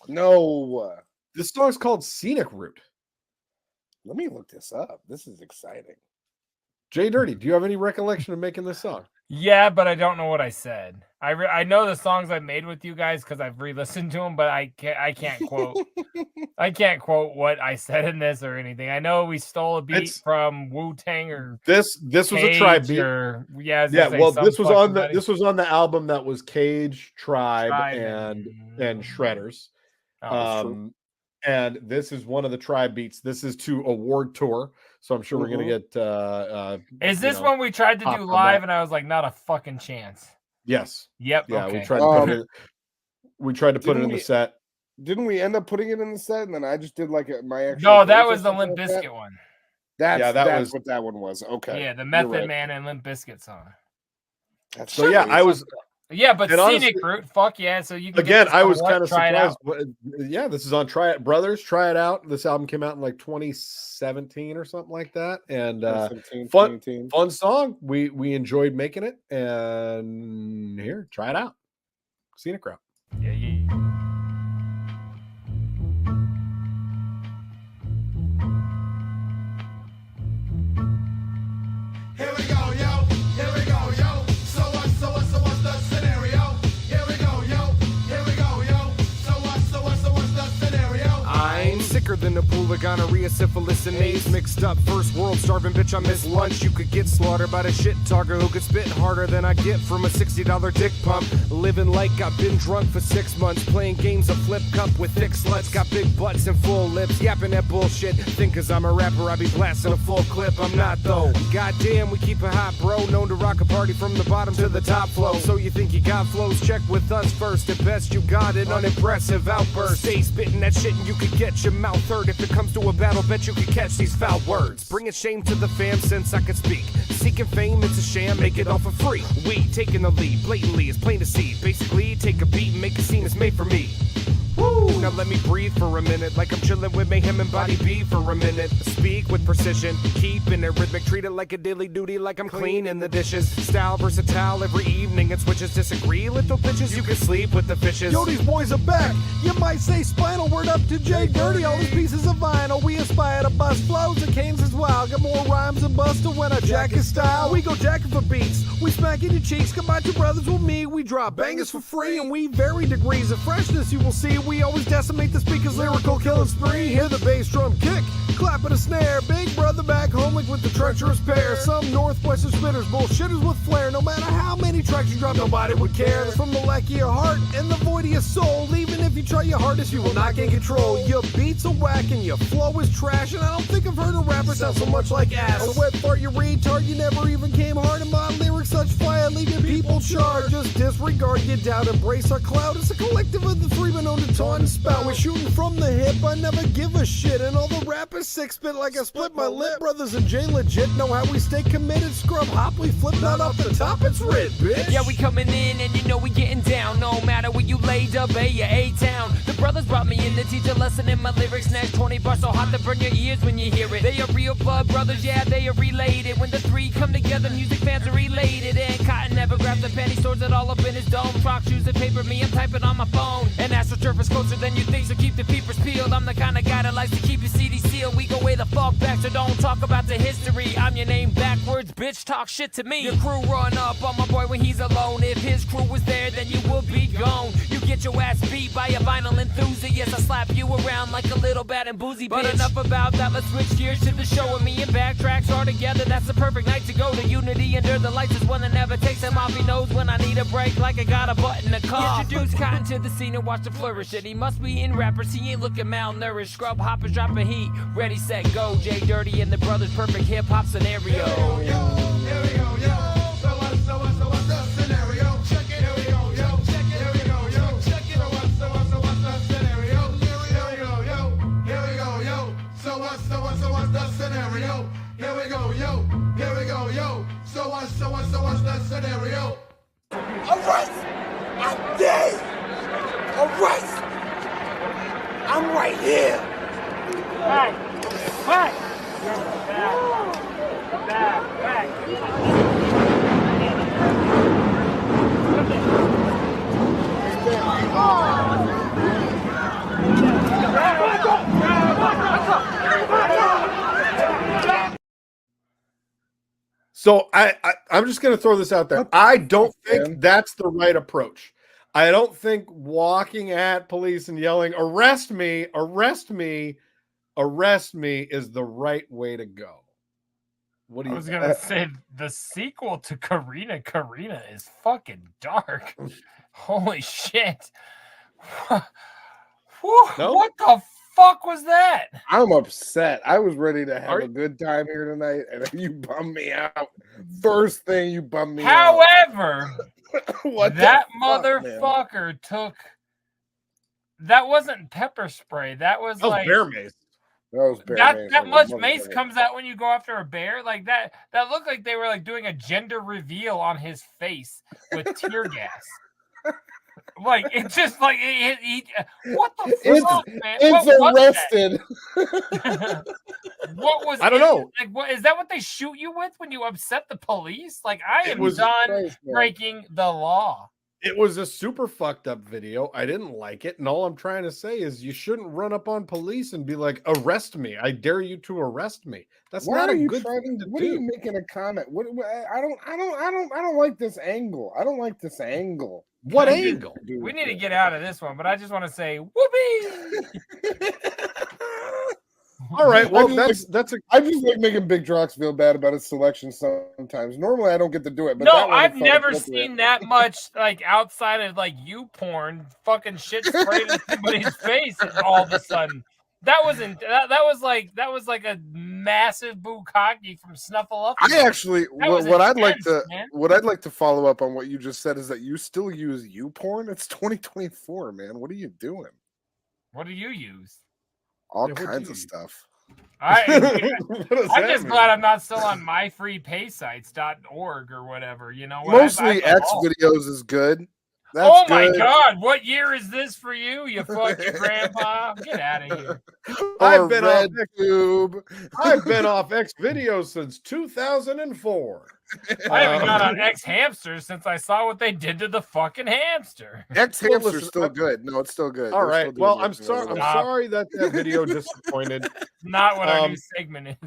No. This song is called Scenic Route. Let me look this up. This is exciting. JDirty, do you have any recollection of making this song? Yeah, but I don't know what I said. I know the songs I made with you guys because I've re-listened to them, but I can't quote. I can't quote what I said in this or anything. I know we stole a beat from Wu-Tang or this was a Tribe beat. This was on the album that was Cage, Tribe and Shredders. And this is one of the Tribe beats. This is to Award Tour. So I'm sure we're going to get... is this one we tried to do live and I was like, not a fucking chance? Yes. Yep. Yeah, okay. we tried to put it we tried to put it in the set. Didn't we end up putting it in the set? And then I just did like my actual... No, that was the Limp Bizkit one. That's what that one was. Okay. Yeah, the Method Man and Limp Bizkit song. I was... Yeah, but Scenic Route, fuck yeah. So you can again, I was kind of surprised. Yeah, this is on Brothers. Try It Out. This album came out in like 2017 or something like that, and fun song. We enjoyed making it, and here, try it out. Scenic Route. Yeah. Here we go, yo. Here we go, yo. So what's the scenario? Here we go, yo. Here we go, yo. So what's the scenario? I'm sicker than a pool of gonorrhea, syphilis, and AIDS mixed up. First world starving bitch, I miss lunch. You could get slaughtered by the shit talker who could spit harder than I get from a $60 dick pump. Living like I've been drunk for 6 months, playing games of flip cup with thick sluts. Got big butts and full lips, yapping that bullshit. Think 'cause I'm a rapper, I be blasting a full clip. I'm not though. Goddamn, we keep it hot, bro. Known to rock a party from the bottom to the top flow. So you think you got flows? Check with us first. At best, you got an unimpressive outburst. Stay spitting that shit and you could get your mouth hurt. If it comes to a battle, bet you could catch these foul words. Bringing shame to the fam since I could speak. Seeking fame, it's a sham, make it all for free. We taking the lead, blatantly, it's plain to see. Basically, take a beat and make a scene, it's made for me. Woo! Now let me breathe for a minute, like I'm chilling with Mayhem and Body B for a minute. Speak with precision, keeping it rhythmic, treat it like a daily duty, like I'm cleaning the dishes. Style versatile every evening, and switches disagree. Little bitches, you can sleep with the fishes. Yo, these boys are back. You might say spinal. Word up to JDirty. All these pieces of vinyl. We aspire to bust flows and canes as well. Got more rhymes than Buster when I jack his style. We go jacking for beats. We smacking your cheeks. Combine two brothers with me. We drop bangers for free, and we vary degrees of freshness. You will see. We always decimate the speaker's lyrical killing spree. Hear the bass drum kick. clap and a snare. Big brother back home like with the treacherous pair. Some Northwestern spitters, bullshitters with flair. No matter how many tracks you drop, nobody would care. From the lack of your heart and the void of your soul. Even if you try your hardest, you will not gain control. Your beats are whack and your flow is trash. And I don't think I've heard a rapper sound so much like ass. A wet fart, you retard, you never even came hard. And my lyrics such fire, leaving people charged. Just disregard your doubt, embrace our cloud. It's a collective of the three men on the taunt and spout. We're shooting from the hip, I never give a shit. And all the rappers sick spit like I split my lip. Brothers and J legit know how we stay committed. Scrub hop, we flip not off the top, it's red, bitch. Yeah, we coming in and you know we getting down. No matter where you laid up, A or A-Town. The brothers brought me in to teach a lesson in my lyrics. Next 20 bars so hot to burn your ears when you hear it. They are real blood brothers, yeah, they are related. When the three come together, music fans are related. And Cotton never grabs the pen, he stores it all up in his dome. Trox using paper, me, I'm typing on my phone. And AstroTurf closer than you think, so keep the peepers peeled. I'm the kind of guy that likes to keep his CD sealed. We go way the fuck back, so don't talk about the history. I'm your name backwards, bitch, talk shit to me. Your crew run up on my boy when he's alone. If his crew was there, then you would be gone. You get your ass beat by a vinyl enthusiast. I slap you around like a little bad and boozy bitch. But enough about that, let's switch gears to the show. And me and Backtracks are together, that's the perfect night to go to Unity. Under the lights is one that never takes him off. He knows when I need a break like I got a button to call. Introduce Cotton to the scene and watch the flourish. And he must be in rappers, he ain't looking malnourished. Scrub hoppers dropping heat, ready, set, go. JDirty and the brothers, perfect hip-hop scenario. Here we go, yo. So what's the scenario? Check it. Here we go, yo. Check it. Here we go, yo. Check it. So what's the scenario? Here we go, yo. Here we go, yo. So what's the scenario? Here we go, yo. Here we go, yo. So what's the scenario? Alright! I'm dead! Alright! I'm right here! Back! So I'm just going to throw this out there. I don't think that's the right approach. I don't think walking at police and yelling, arrest me, arrest me, arrest me is the right way to go. What do you I was going to say the sequel to Karina is fucking dark. Holy shit. No? What the fuck was that? I'm upset. I was ready to have a good time here tonight, and you bummed me out. First thing you bummed me out. However, What that the fuck, motherfucker took. That wasn't pepper spray. That was like bear mace. That much mace comes out when you go after a bear. Like that looked like they were like doing a gender reveal on his face with tear gas. Like it's just like what the fuck, man? It's arrested. What was? I don't know. Like, what is that? What they shoot you with when you upset the police? Like I am done breaking the law. It was a super fucked up video. I didn't like it, and all I'm trying to say is you shouldn't run up on police and be like, "Arrest me! I dare you to arrest me." That's not a good thing to do. What are you making a comment? I don't like this angle. I don't like this angle. What angle? We need to get out of this one, but I just want to say, whoopee! All right, well, I just like making Big Trox feel bad about his selection sometimes. Normally, I don't get to do it, but no, I've never seen that much like outside of like you porn, fucking shit sprayed in somebody's face all of a sudden. That wasn't that was like a massive bukkake from Snuffleupagus. I actually what I'd like to follow up on what you just said is that you still use YouPorn. It's 2024, man. What are you doing? What do you use? All kinds of stuff. I'm just glad I'm not still on myfreepaysites.org or whatever. You know, mostly X videos is good. That's oh my good. God! What year is this for you? You fucking grandpa! Get out of here! I've been off X videos since 2004. I haven't got on X hamsters since I saw what they did to the fucking hamster. X hamster's still good. No, it's still good. All right. Well, I'm sorry. I'm sorry that video disappointed. Not what our new segment is.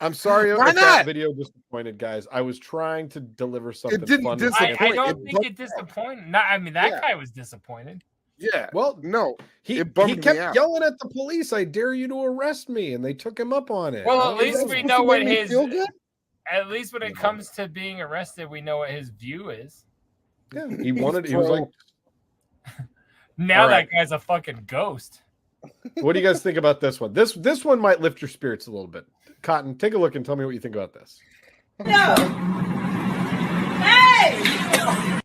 I'm sorry if that video disappointed, guys. I was trying to deliver something fun. I don't think it disappointed. I mean, that guy was disappointed. Yeah. Well, no, he it bummed me kept out. yelling at the police, "I dare you to arrest me," and they took him up on it. Well, at least we know what his. Feel good? At least when it comes to being arrested, we know what his view is. Yeah, he wanted. He was like, now All that right. guy's a fucking ghost. "What do you guys think about this one? This one might lift your spirits a little bit." Cotton, take a look and tell me what you think about this. No. Hey!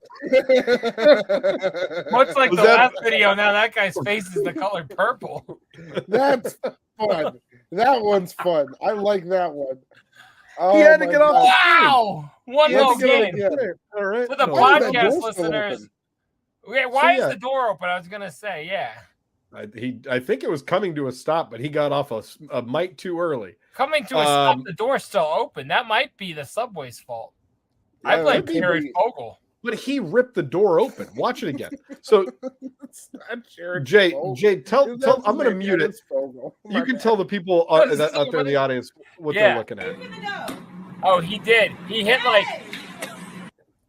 Much like Was the that- last video, now that guy's face is the color purple. That's fun. That one's fun. I like that one. He had to my get off. God. Wow! One He had more to get game. off again. All right. For the No, Why is that door podcast still listeners, open? wait, why So, is yeah. the door open? I was gonna say, yeah. I think it was coming to a stop, but he got off a mite too early. Coming to a stop, the door's still open. That might be the subway's fault. I Yeah, blame that'd be Terry me. Fogel. But he ripped the door open. Watch it again. So It's not Jared Jay, Fogel. tell That's I'm going to my mute it. Jared Fogel. You My can bad. tell the people No, out there in the audience what Yeah. they're looking at. Oh, he did. He hit like.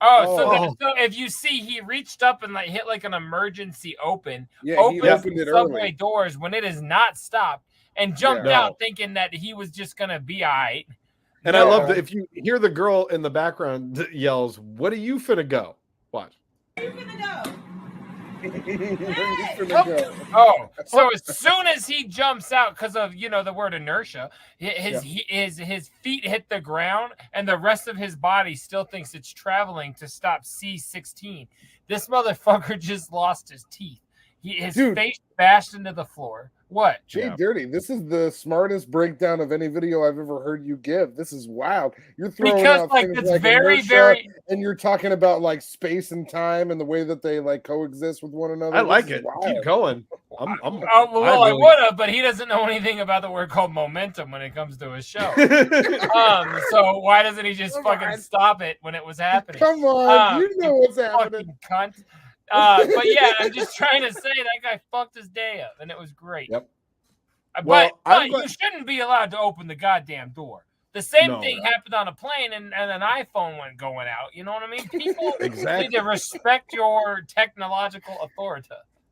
Oh, so, Oh. so if you see, he reached up and like hit like an emergency open. Yeah, he opens opened the it subway early. doors when it is not stopped, and jumped Yeah. out thinking that he was just gonna be all right. And I love that if you hear the girl in the background that yells, "What are you finna go?" Watch. Where you finna Oh. go? Oh, so as soon as he jumps out, because of the word inertia, his feet hit the ground, and the rest of his body still thinks it's traveling to stop C-16. This motherfucker just lost his teeth. His Dude. face bashed into the floor. What? JDirty, this is the smartest breakdown of any video I've ever heard you give. This is wild. You're throwing Because, out like, things it's like very, inertia, very- and you're talking about like space and time and the way that they like coexist with one another. I like This is it. wild. Keep going. Well, I I really- would have, but he doesn't know anything about the word called momentum when it comes to his show. So why doesn't he just fucking stop it when it was happening? Come on, you know what's Fucking happening. cunt. But yeah, I'm just trying to say that guy fucked his day up, and it was great. Yep. But, Well, but I'm glad- you shouldn't be allowed to open the goddamn door. The same No. thing happened on a plane, and an iPhone went going out. You know what I mean? People Exactly. need to respect your technological authority.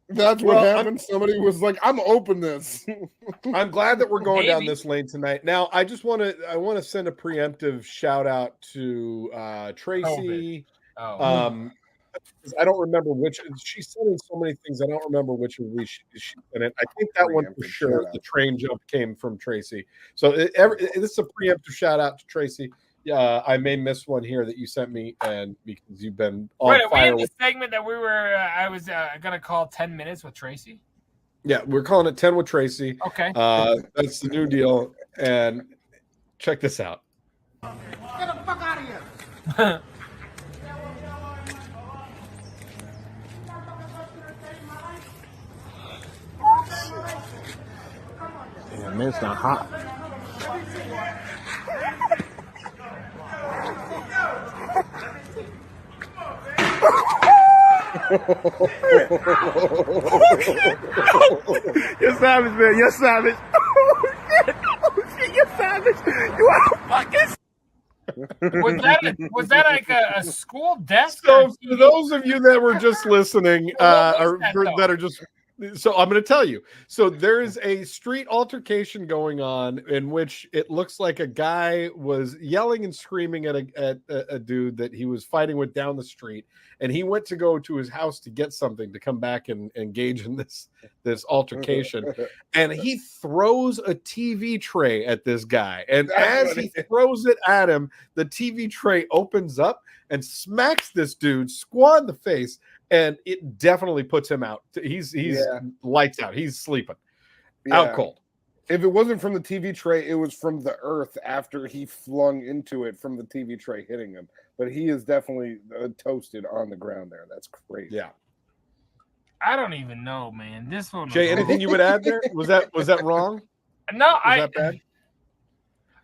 That's what Well, happened. Somebody was like, "I'm open this." I'm glad that we're going down Maybe. this lane tonight. Now, I want to send a preemptive shout out to Tracy. Oh. I don't remember which. She said in so many things. I don't remember which of these she said it. I think that one for Preemptive sure. shout-out. The train jump came from Tracy. So this is a preemptive shout out to Tracy. Yeah, I may miss one here that you sent me, and because you've been on Wait, are we fire. in the segment that we were? I was gonna call 10 minutes with Tracy. Yeah, we're calling it 10 with Tracy. Okay. That's the new deal. And check this out. Get the fuck out of here. Yeah, man, it's not hot. You're savage, man. You're savage. Oh, shit. Oh, shit. You're savage. You are fucking. Was that like a school desk? So for those of you that were just listening, What was or that, that are just so I'm going to tell you. So there is a street altercation going on in which it looks like a guy was yelling and screaming at a dude that he was fighting with down the street, and he went to go to his house to get something to come back and engage in this altercation, and he throws a TV tray at this guy, and as he throws it at him, the TV tray opens up and smacks this dude square in the face. And it definitely puts him out. He's lights out. He's sleeping. Out cold. If it wasn't from the TV tray, it was from the earth after he flung into it from the TV tray hitting him. But he is definitely toasted on the ground there. That's crazy. Yeah. I don't even know, man. This one. Jay, anything you would add there? Was that wrong? No, Was that bad?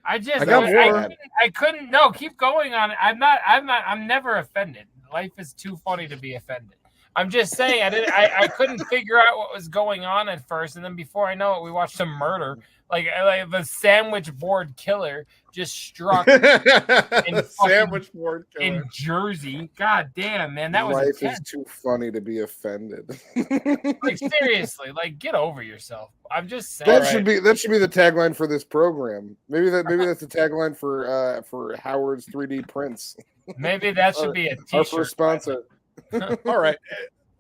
I just I got more. I couldn't. No, keep going on. I'm never offended. Life is too funny to be offended. I'm just saying, I couldn't figure out what was going on at first, and then before I know it, we watched some murder. Like the sandwich board killer just struck sandwich board killer in Jersey. God damn, man, that was life intense. is too funny to be offended. Like seriously, like get over yourself. I'm just saying that should be the tagline for this program. Maybe that's the tagline for Howard's 3D prints. Maybe that should be a t-shirt. Our first sponsor. All right.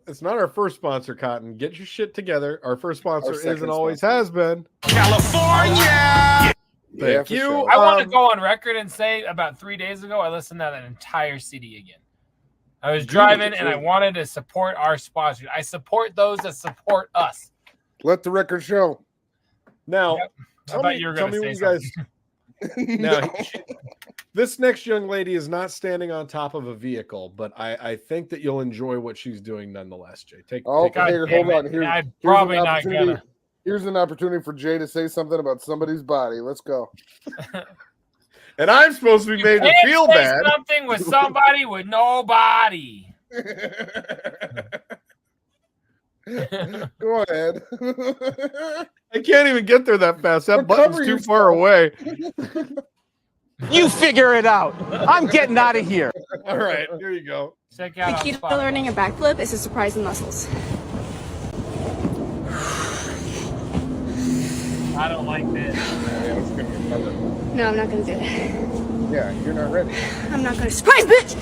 It's not our first sponsor, Cotton. Get your shit together. Our first sponsor is and always has been California. Thank you. Sure. I want to go on record and say about 3 days ago, I listened to that entire CD again. I was driving and I wanted to support our sponsors. I support those that support us. Let the record show. Now, I thought you were going to say something. Now, this next young lady is not standing on top of a vehicle, but I think that you'll enjoy what she's doing nonetheless, Jay. Hold on. I'm probably not gonna. Here's an opportunity for Jay to say something about somebody's body. Let's go. And I'm supposed to be made to feel bad. Something with somebody with no body. Go ahead. I can't even get there that fast. That button's too far away. You figure it out. I'm getting out of here. All right, here you go. Check out the key to learning a backflip is to surprise the muscles. I don't like this. No, I'm not gonna do it. Yeah, you're not ready. I'm not gonna surprise, bitch.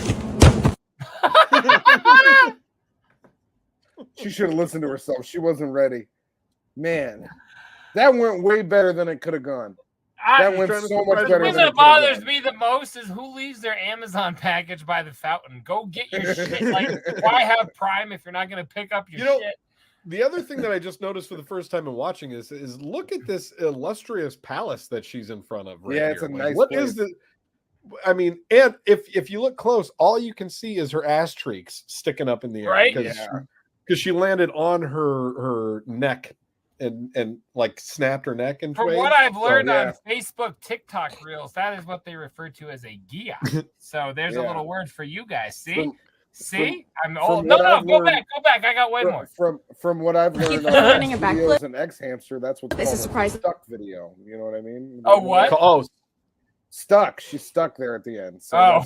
She should have listened to herself. She wasn't ready. Man, that went way better than it could have gone. That went so much better. The thing that bothers me the most is who leaves their Amazon package by the fountain. Go get your shit. Like, why have Prime if you're not going to pick up your shit? The other thing that I just noticed for the first time in watching this is look at this illustrious palace that she's in front of. Right it's a nice. What is the? I mean, and if you look close, all you can see is her ass cheeks sticking up in the air, right? Because she landed on her neck and like snapped her neck in From twain. what I've learned on Facebook, TikTok reels, that is what they refer to as a gia. So there's a little word for you guys. See? I'm old. No, go back. I got way more. From what I've learned on learning a backflip. videos and X Hamster, that's what's This called is surprising. a stuck video. You know what I mean? Oh, what? Oh, stuck. She's stuck there at the end. So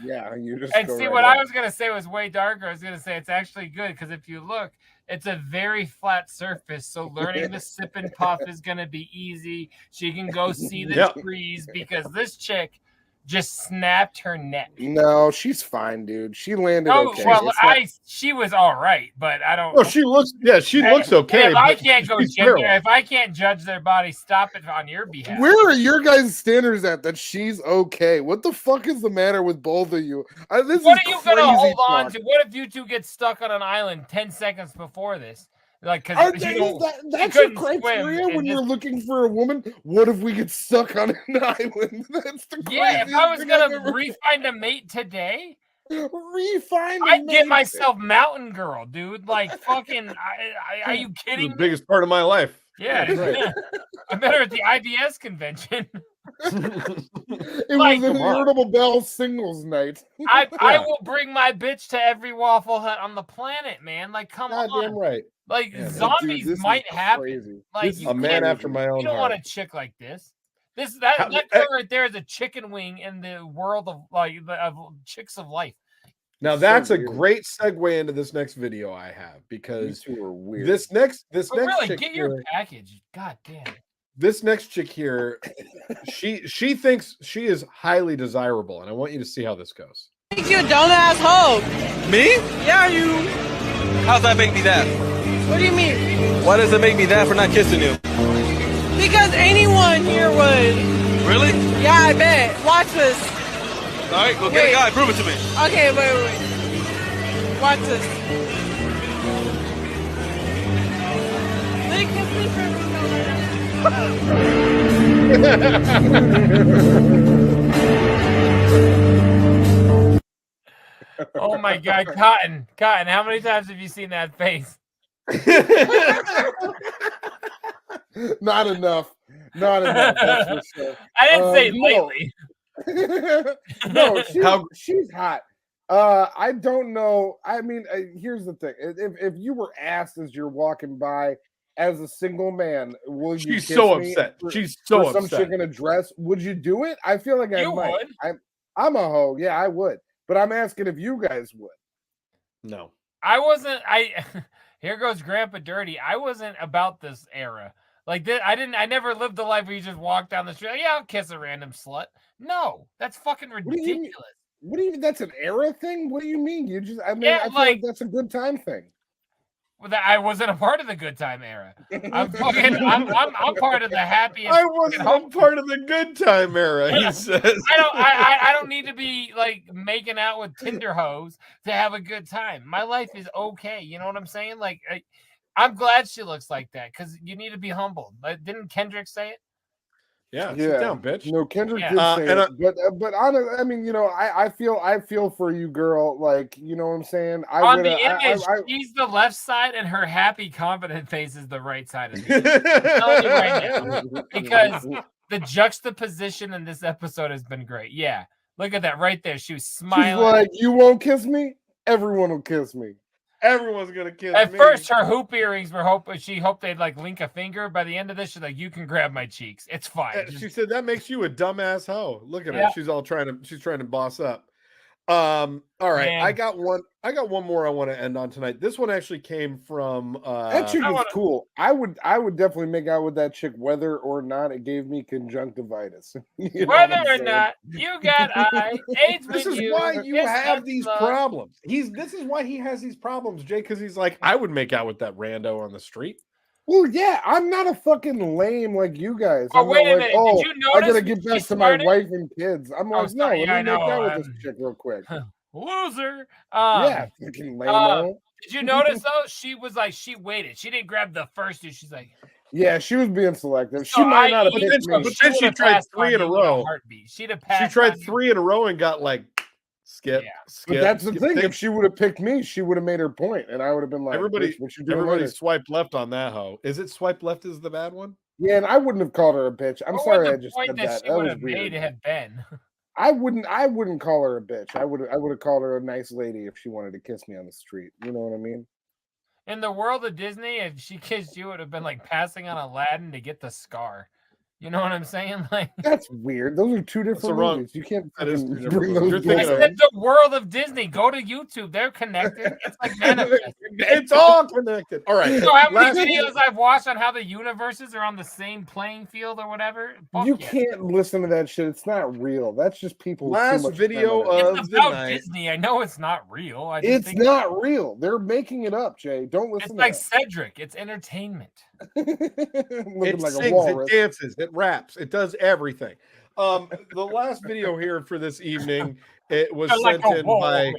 yeah, you just and go see right what in. I was gonna say was way darker. I was gonna say it's actually good because if you look, it's a very flat surface. So learning to sip and puff is gonna be easy. She can go see the trees because this chick just snapped her neck. No, she's fine, dude. She landed okay. Well, she was all right, but I don't. Oh, she looks okay. If I can't go if I can't judge their body, stop it on your behalf. Where are your guys' standards at that she's okay? What the fuck is the matter with both of you? What are you gonna hold on to? What if you two get stuck on an island 10 seconds before this? Like, because that's your criteria when you're looking for a woman. What if we get stuck on an island? That's the if I was gonna re-find a mate today, I'd get myself Mountain Girl, dude. Like, fucking, are you kidding? The biggest part of my life. Yeah, right. I met her at the IBS convention. It was an Irritable Bell singles night. I will bring my bitch to every Waffle Hut on the planet, man. Like, come on. Damn right. Like, zombies might happen. Like, a man after my own You don't heart. want a chick like this. That girl right there is a chicken wing in the world of of chicks of life. Now that's a great segue into this next video I have because this next really chick get here, your package. God damn. This next chick here, she thinks she is highly desirable, and I want you to see how this goes. Think you a donut asshole. Me? Yeah, you. How's that make me that? What do you mean? Why does it make me that for not kissing you? Because anyone here would. Really? Yeah, I bet. Watch this. All right, go get a guy. Prove it to me. Okay, wait. Watch this. They kiss me for Oh my God, Cotton, how many times have you seen that face? Not enough. That's for sure. I didn't say lately. No, she's hot. I don't know. I mean, here's the thing: if you were asked as you're walking by as a single man, will you? She's kiss so me upset. for, She's so for some upset. chick in a dress. Would you do it? I feel like I You might. would. I'm a hoe. Yeah, I would. But I'm asking if you guys would. No. I wasn't. Here goes Grandpa Dirty. I wasn't about this era. Like this, I never lived the life where you just walk down the street. Yeah, I'll kiss a random slut. No, that's fucking ridiculous. What do you mean? That's an era thing? What do you mean? You just, I mean, Yeah, I feel like that's a good time thing. I wasn't a part of the good time era. I'm part of the happiest. I wasn't a part of the good time era, he says. I don't need to be like making out with Tinder hoes to have a good time. My life is okay. You know what I'm saying? Like, I'm glad she looks like that because you need to be humbled. Didn't Kendrick say it? Yeah, sit down, bitch. No, Kendrick Yeah. did say it, but honestly, I mean, you know, I feel for you, girl. Like, you know what I'm saying? On the image, she's the left side, and her happy, confident face is the right side of me. I'm telling you right now, because the juxtaposition in this episode has been great. Yeah, look at that right there. She was smiling. She's like, "You won't kiss me? Everyone will kiss me." Everyone's gonna kiss At me. first, her hoop earrings were hoping she hoped they'd like link a finger. By the end of this, she's like, "You can grab my cheeks. It's fine." She said that makes you a dumbass hoe. Look at her. Yeah. She's trying to boss up. All right. Man. I got one more I want to end on tonight. This one actually came from That chick was cool. I would definitely make out with that chick whether or not it gave me conjunctivitis. You know what Whether I'm or saying? not you got AIDS This with is you. why you Yes, have that's these love. problems. This is why he has these problems, Jay, because he's like, I would make out with that rando on the street. Well, yeah, I'm not a fucking lame like you guys. Oh, I'm wait not a like, minute. oh, Did you I gotta notice get she back to my started? wife and kids. I'm Oh, like, no, sorry. let Yeah, I me make know. out with this chick real quick. Loser. Yeah, fucking lame. Did you notice though? She was like, she waited. She didn't grab the first dude. She's like, Yeah, she was being selective. She So might not have I- picked me. But then she would've tried passed 3 in a on you in a row. heartbeat. She'd have She passed. tried on you. 3 in a row and got like skip. But that's the thing. If she would have picked me, she would have made her point, and I would have been like, Everybody, "Bitch, what you doing everybody later?" swiped left on that hoe. Is it swipe left is the bad one? Yeah, and I wouldn't have called her a bitch. I'm What sorry, would I the just point said that that. she That would was have made weird. have been? I wouldn't call her a bitch. I would have called her a nice lady if she wanted to kiss me on the street. You know what I mean? In the world of Disney, if she kissed you, it would have been like passing on Aladdin to get the scar. You know what I'm saying? Like That's weird. Those are two different wrong- movies. You can't that is fucking two different bring movies. those You're I thinking together. said the world of Disney. Go to YouTube. They're connected. It's like manifest. It's all connected. All right. You know how many Last- videos I've watched on how the universes are on the same playing field or whatever? Fuck You yeah. can't listen to that shit. It's not real. That's just people. with too Last much video feminine. of It's the about night. Disney. I know it's not real. I just It's think not real. They're making it up, Jay. Don't it's listen like to Cedric. It's entertainment. that. Looking It like a sings, walrus. it dances, it raps, it does everything. The last video here for this evening, it was Like sent a in by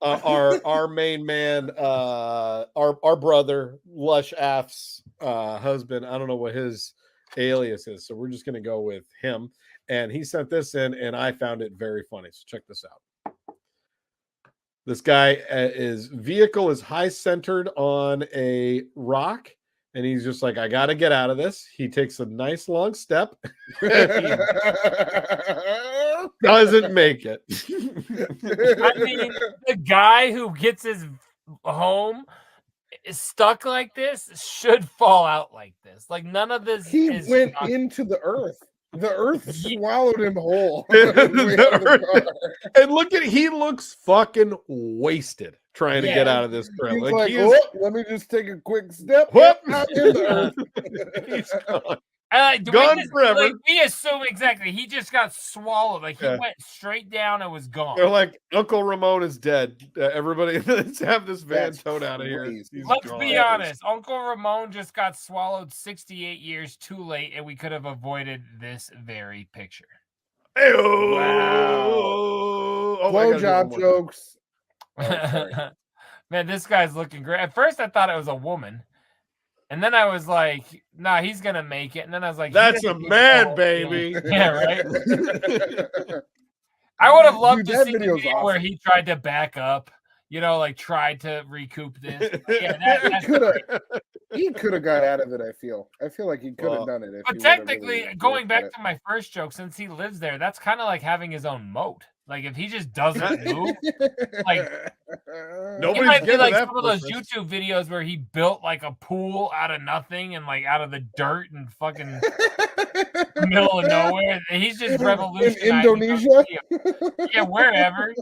walrus. our main man, our brother Lush Af's husband. I don't know what his alias is, so we're just gonna go with him. And he sent this in, and I found it very funny. So check this out. This guy his vehicle is high centered on a rock, and he's just like, I got to get out of this. He takes a nice long step. Doesn't make it. I mean, the guy who gets his home is stuck like this should fall out like this. Like none of this. He is went not- into the earth. The earth swallowed him whole. And look at he looks fucking wasted trying to get out of this crap. He's Like, like, he is, "Oh, let me just take a quick step. Whoop. I'm in the earth." he's gone. do Gone we just, forever. Like, we assume exactly he just got swallowed. Like he Yeah. went straight down and was gone. They're like, Uncle Ramon is dead. Everybody, let's have this van That's towed out of here. crazy. He's Let's gone. be honest. Uncle Ramon just got swallowed 68 years too late, and we could have avoided this very picture. Wow. Oh, I gotta do Blowjob one more. jokes. Oh, sorry. Man, this guy's looking great. At first, I thought it was a woman. And then I was like, nah, he's going to make it. And then I was like, he That's a doesn't need man, all- baby. Yeah, right? I would have loved Dude, to that see the video's video where awesome. he tried to back up, you know, like tried to recoup this. Yeah, that's He could have got out of it. I feel like he could have Well, done it. If But he would've technically, really going worked back at to my first joke, since he lives there, that's kind of like having his own moat. Like if he just doesn't move, like Nobody's it might be getting like that some of those purpose. YouTube videos where he built like a pool out of nothing and like out of the dirt and fucking middle of nowhere. And he's just revolutionizing In Indonesia? Yeah, wherever.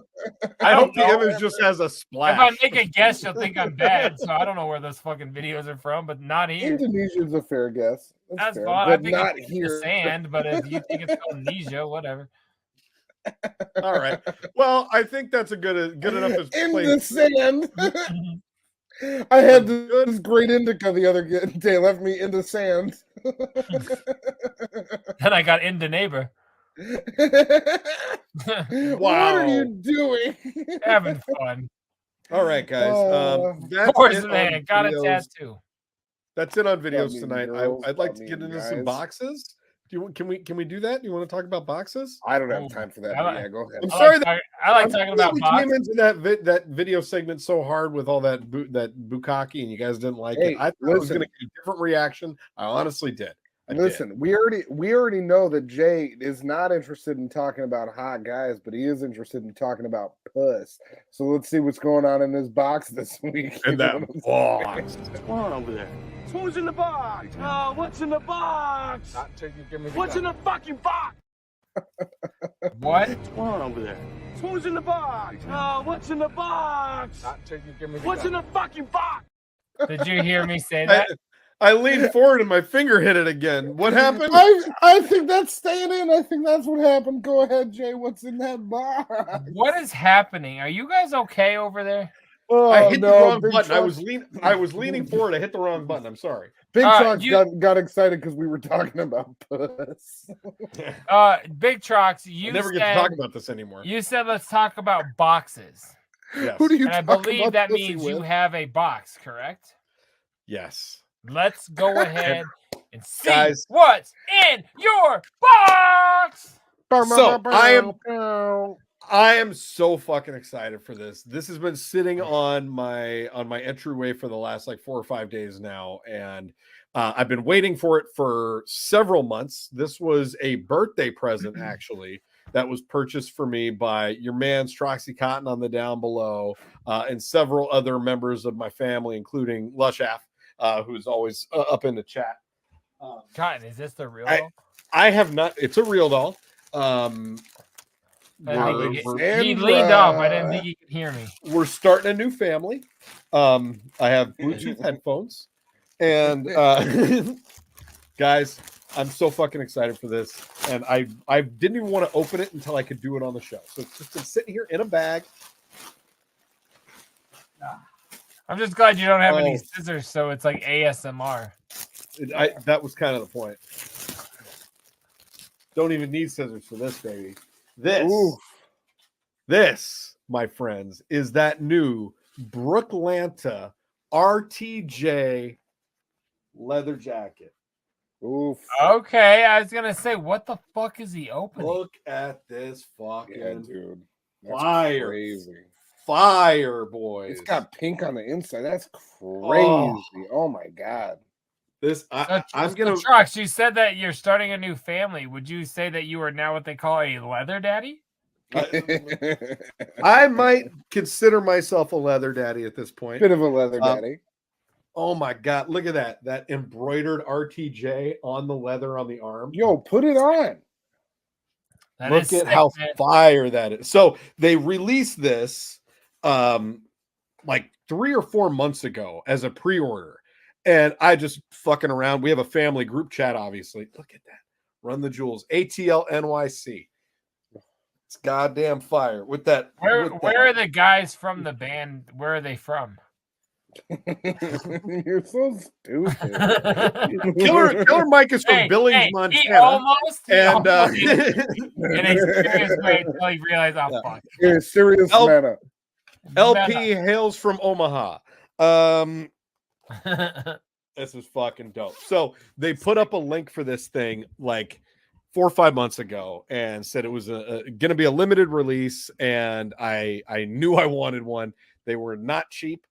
I hope don't the know. image just has a splash. If I make a guess, you'll think I'm bad. So I don't know where those fucking videos are from, but not here. Indonesia's a fair guess. That's fair, fine. I but think not it's here. the sand, but if you think it's Indonesia, whatever. All right. Well, I think that's a good enough as In place. the sand. I had this great indica the other day, left me in the sand. Then I got into neighbor. Wow. What are you doing? Having fun. All right, guys. That's Horse it man on got a videos. tattoo. That's it on videos mean tonight. girls, I'd like that to get mean into some guys. boxes. Can we do that? You want to talk about boxes? I don't have time for that. But yeah, go ahead. I'm sorry I like talking about we boxes. came into that video segment so hard with all that bukkake, and you guys didn't like Hey, it. I thought it was listen. going to get a different reaction. I honestly did. Listen, we already know that Jay is not interested in talking about hot guys, but he is interested in talking about puss. So let's see what's going on in this box this week. And that box. What's going on over there? Who's in the box? What's in the box? What's in the fucking box? What? What's going on over there? Who's in the box? What's in the box? What's in the fucking box? Did you hear me say that? I leaned forward and my finger hit it again. What happened? I think that's staying in. I think that's what happened. Go ahead, Jay. What's in that box? What is happening? Are you guys okay over there? Oh, I hit the wrong Big button. Truck- I was leaning forward. I hit the wrong button. I'm sorry. Big Truck you- got excited because we were talking about puss. Big Trox, you I never said, get to talk about this anymore. You said let's talk about boxes. Yes. Who do you And I talk believe about that pussy means you with? have a box, correct? Yes. Let's go ahead and see Guys. what's in your box. So I am so fucking excited for this. This has been sitting on my entryway for the last like 4 or 5 days now, and I've been waiting for it for several months. This was a birthday present actually that was purchased for me by your man's Troxy Cotton on the down below, and several other members of my family, including Lushaf, who's always up in the chat. Cotton, is this the real doll? I have not. It's a real doll. He leaned off. I didn't think he could hear me. We're starting a new family. I have Bluetooth headphones, and guys, I'm so fucking excited for this. And I didn't even want to open it until I could do it on the show. So it's just been sitting here in a bag. I'm just glad you don't have any scissors, so it's like ASMR. That was kind of the point. Don't even need scissors for this, baby. This, my friends, is that new Brooklanta RTJ leather jacket. Oof. Okay, I was gonna say, what the fuck is he opening? Look at this fucking dude. That's fire. crazy. Fire, boys. It's got pink on the inside. That's crazy. Oh my god. This I'm gonna Trox, you said that you're starting a new family. Would you say that you are now what they call a leather daddy? I might consider myself a leather daddy at this point. Bit of a leather daddy. Oh my god, look at that embroidered RTJ on the leather on the arm. Yo, put it on. Look at how fire that is. So they released this like 3 or 4 months ago as a pre-order, and I just fucking around. We have a family group chat, obviously. Look at that. Run the jewels. ATL NYC. It's goddamn fire with that. Where are the guys from the band? Where are they from? You're so stupid. Killer Mike is from Billings, Montana. He almost in a serious way until he realized, oh fuck. In a serious manner. LP hails from Omaha. This is fucking dope. So they put up a link for this thing like 4 or 5 months ago and said it was going to be a limited release, and I knew I wanted one. They were not cheap.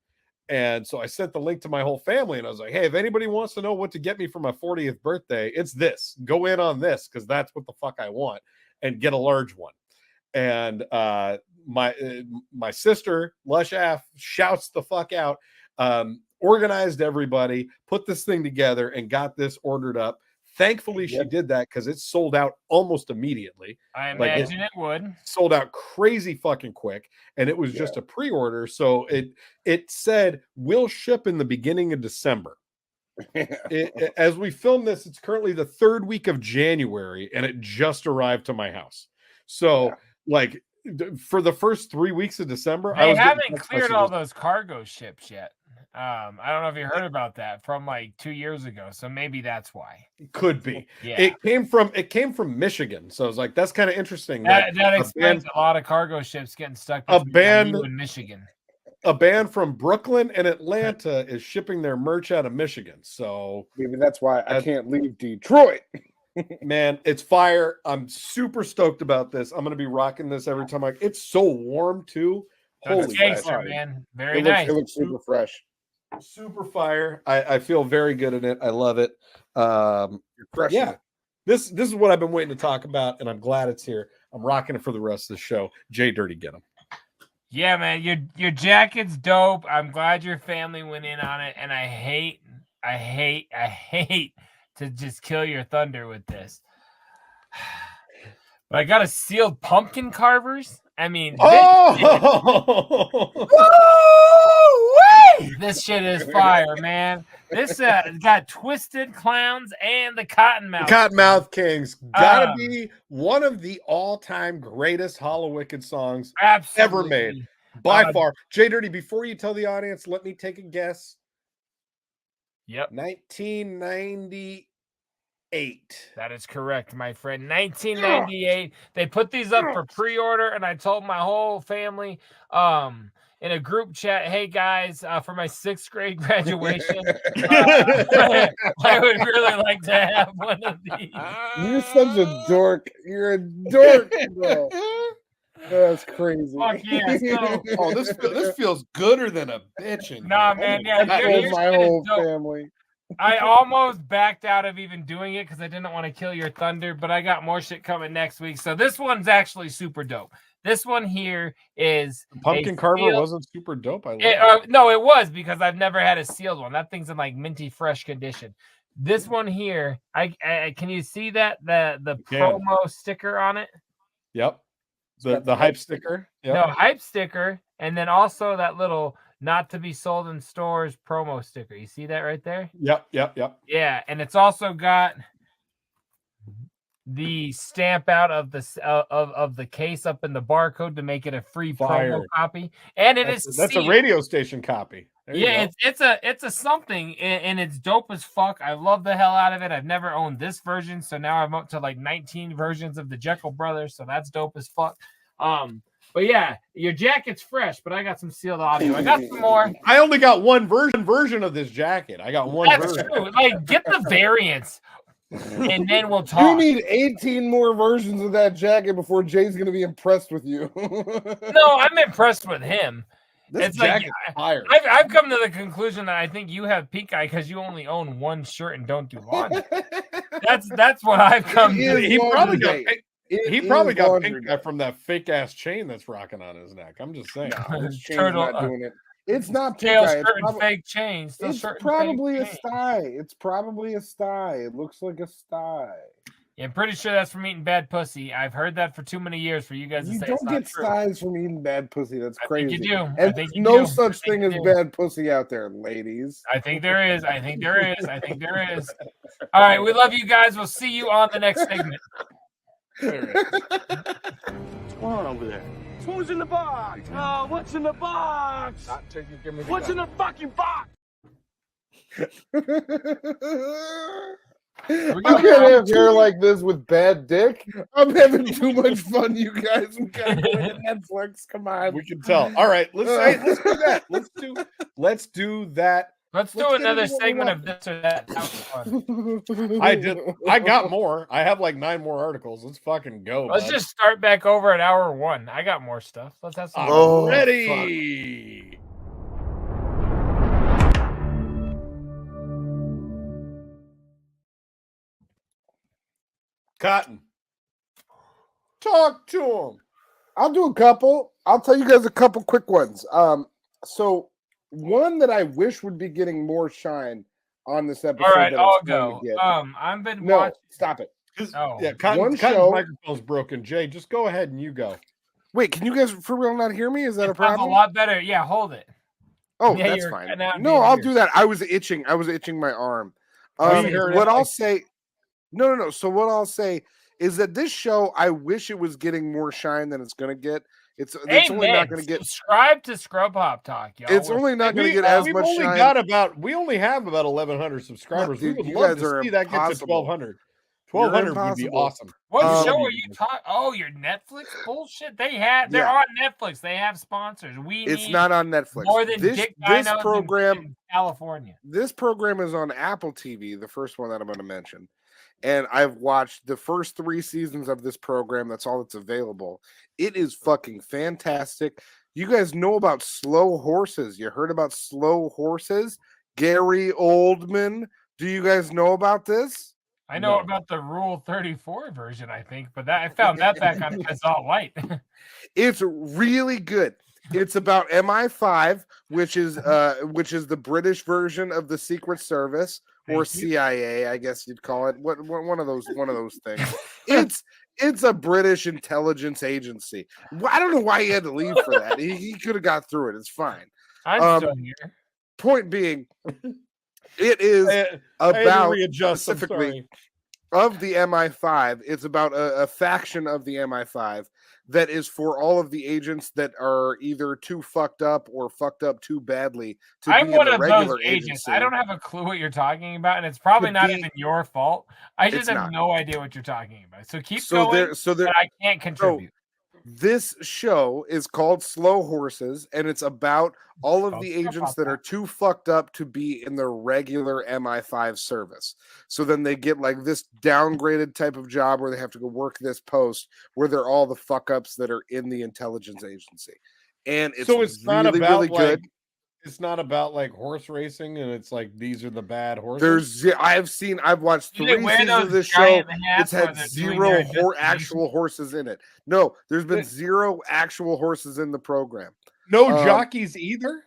And so I sent the link to my whole family, and I was like, hey, if anybody wants to know what to get me for my 40th birthday, it's this. Go in on this, because that's what the fuck I want, and get a large one. and my sister Lush Af shouts the fuck out, organized everybody, put this thing together, and got this ordered up. Thankfully, she did that because it sold out almost immediately. I imagine it would. Sold out crazy fucking quick, and it was just a pre-order. So it said will ship in the beginning of December. As we film this, it's currently the 3rd week of January, and it just arrived to my house. So like for the first 3 weeks of December, They haven't cleared all those cargo ships yet. I don't know if you heard about that from like 2 years ago, so maybe that's why. Could be. Yeah. It came from Michigan, so I was like, that's kind of interesting. That explains a lot of cargo ships getting stuck in Michigan. A band from Brooklyn and Atlanta is shipping their merch out of Michigan, so maybe that's why I can't leave Detroit. Man, it's fire. I'm super stoked about this. I'm gonna be rocking this every time. It's so warm too. Holy gangster, man. Very nice. It looks super fresh. Super fire. I feel very good in it. I love it. You're crushing it. This is what I've been waiting to talk about, and I'm glad it's here. I'm rocking it for the rest of the show. JDirty, get him. Yeah, man, your jacket's dope. I'm glad your family went in on it, and I hate to just kill your thunder with this. But I got a sealed pumpkin carvers. I mean, this shit is fire, man. This got Twisted Clowns and the Cottonmouth. Cottonmouth Kings gotta be one of the all-time greatest Hollow Wicked songs ever made, by far. JDirty, before you tell the audience, let me take a guess. Yep, 1998. That is correct, my friend. 1998. They put these up for pre-order, and I told my whole family in a group chat, hey guys, for my 6th grade graduation, I would really like to have one of these. You're such a dork. You're a dork, bro. That's crazy. Fuck yeah. So, this feels gooder than a bitch. Nah, man. Yeah, my whole family. I almost backed out of even doing it because I didn't want to kill your thunder, but I got more shit coming next week. So this one's actually super dope. This one here is the pumpkin carver wasn't super dope. I love it. No, it was because I've never had a sealed one. That thing's in like minty fresh condition. This one here, I can you see that the promo sticker on it? Yep. The hype sticker. Yep. No, hype sticker, and then also that little not to be sold in stores promo sticker. You see that right there? Yep. Yeah, and it's also got the stamp out of the case up in the barcode to make it a free promo copy. And that's a radio station copy. It's a something, and it's dope as fuck. I love the hell out of it. I've never owned this version, so now I'm up to like 19 versions of the Jeckel Brothers, so that's dope as fuck. But yeah, your jacket's fresh, but I got some sealed audio. I got some more. I only got one version of this jacket. I got one version. That's true. Like, get the variants, and then we'll talk. You need 18 more versions of that jacket before Jay's going to be impressed with you. No, I'm impressed with him. It's like I've come to the conclusion that I think you have pink eye because you only own one shirt and don't do laundry. That's what I've come to. He probably got pink eye from that fake ass chain that's rocking on his neck. I'm just saying. No, this chain's not doing it. It's not pink tail eye. shirt and fake chains. It's probably a sty. It's probably a sty. It looks like a sty. Yeah, I'm pretty sure that's from eating bad pussy. I've heard that for too many years for you guys to say don't it's not get true. styes from eating bad pussy. That's crazy. I think you do. And there's no such thing as bad pussy out there, ladies. I think there is. I think there is. All right, we love you guys. We'll see you on the next segment. What's going on over there? Who's in the box? Oh, what's in the box? Not till you give me the What's in the fucking box? I can't have hair like this with bad dick. I'm having too much fun, you guys. We gotta go into Netflix. Come on. We can tell. All right, let's do that. Let's do that. Let's do another segment of this or that. That was fun. I got more. I have like 9 more articles. Let's fucking go. Let's just start back over at hour 1. I got more stuff. Let's have some. I'm ready. Cotton. Talk to him. I'll do a couple. I'll tell you guys a couple quick ones. So one that I wish would be getting more shine on this episode. All right, that I'll it's going go. to get. I've been No, watching. stop it. Oh, Yeah, One Cotton's show- microphone's broken. Jay, just go ahead and you go. Wait, can you guys for real not hear me? Is that a Sounds problem? a lot better. Yeah, hold it. Oh, Yeah, that's you're fine. cutting out and No, being I'll weird. do that. I was itching my arm. you heard What it, I'll like- say, no. So what I'll say is that this show, I wish it was getting more shine than it's going to get. It's only not going to get. Subscribe to Scrub Hop Talk, y'all. It's only not going to get as We've much only shine. we only have about 1,100 subscribers. Dude, we would you love guys are to see that get to impossible. 1,200. You're 1,200 would be impossible. awesome. What Um, show are you talking? Oh, your Netflix bullshit. They're Yeah. on Netflix. They have sponsors. It's need not on Netflix. more than this Dick this Dinos program. in California. This program is on Apple TV, the first one that I'm going to mention. And I've watched the first 3 seasons of this program. That's all that's available. It is fucking fantastic. You guys know about Slow Horses. You heard about Slow Horses? Gary Oldman. Do you guys know about this? I know about the Rule 34 version, I think, but I found that back on Kazal Light. It's really good. It's about MI5, which is the British version of the Secret Service or CIA, I guess you'd call it. What one of those things. It's a British intelligence agency. I don't know why he had to leave for that. He could have got through it. It's fine. I'm still here. Point being, it is I had to about readjust, I'm specifically of the MI5. It's about a faction of the MI5 that is for all of the agents that are either too fucked up or fucked up too badly to I'm be one in the of regular those agents. agency. I don't have a clue what you're talking about, and it's probably To not be- even your fault. I It's just have not. no idea what you're talking about. So keep So going. there- but I can't contribute. This show is called Slow Horses, and it's about all of Oh, the sorry agents about that are too fucked up to be in the regular MI5 service. So then they get like this downgraded type of job where they have to go work this post where they're all the fuck ups that are in the intelligence agency. And it's so it's not really, about really good. it's not about like horse racing, and it's like these are the bad horses. I've watched Do they 3 wear seasons those of this show. giant hats It's where had they're doing 0 their investigation? actual horses in it. No, there's been 0 actual horses in the program. No jockeys either.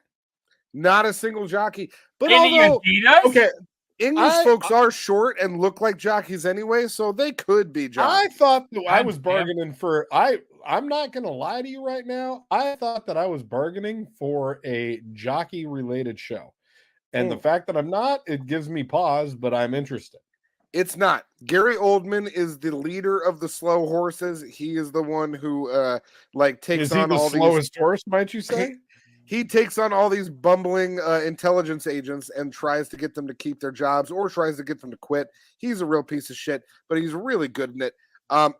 Not a single jockey. But Any although Adidas? okay, English I- folks are short and look like jockeys anyway, so they could be I jockeys. thought that I God was damn. bargaining for I'm not gonna lie to you right now. I thought that I was bargaining for a jockey related show. And the fact that I'm not, it gives me pause, but I'm interested. It's not. Gary Oldman is the leader of the Slow Horses. He is the one who takes Is he on the all slowest these horse, might you say? he takes on all these bumbling intelligence agents and tries to get them to keep their jobs or tries to get them to quit. He's a real piece of shit, but he's really good in it.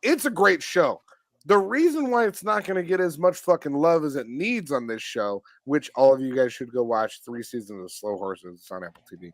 It's a great show. The reason why it's not going to get as much fucking love as it needs on this show, which all of you guys should go watch 3 seasons of Slow Horses, it's on Apple TV,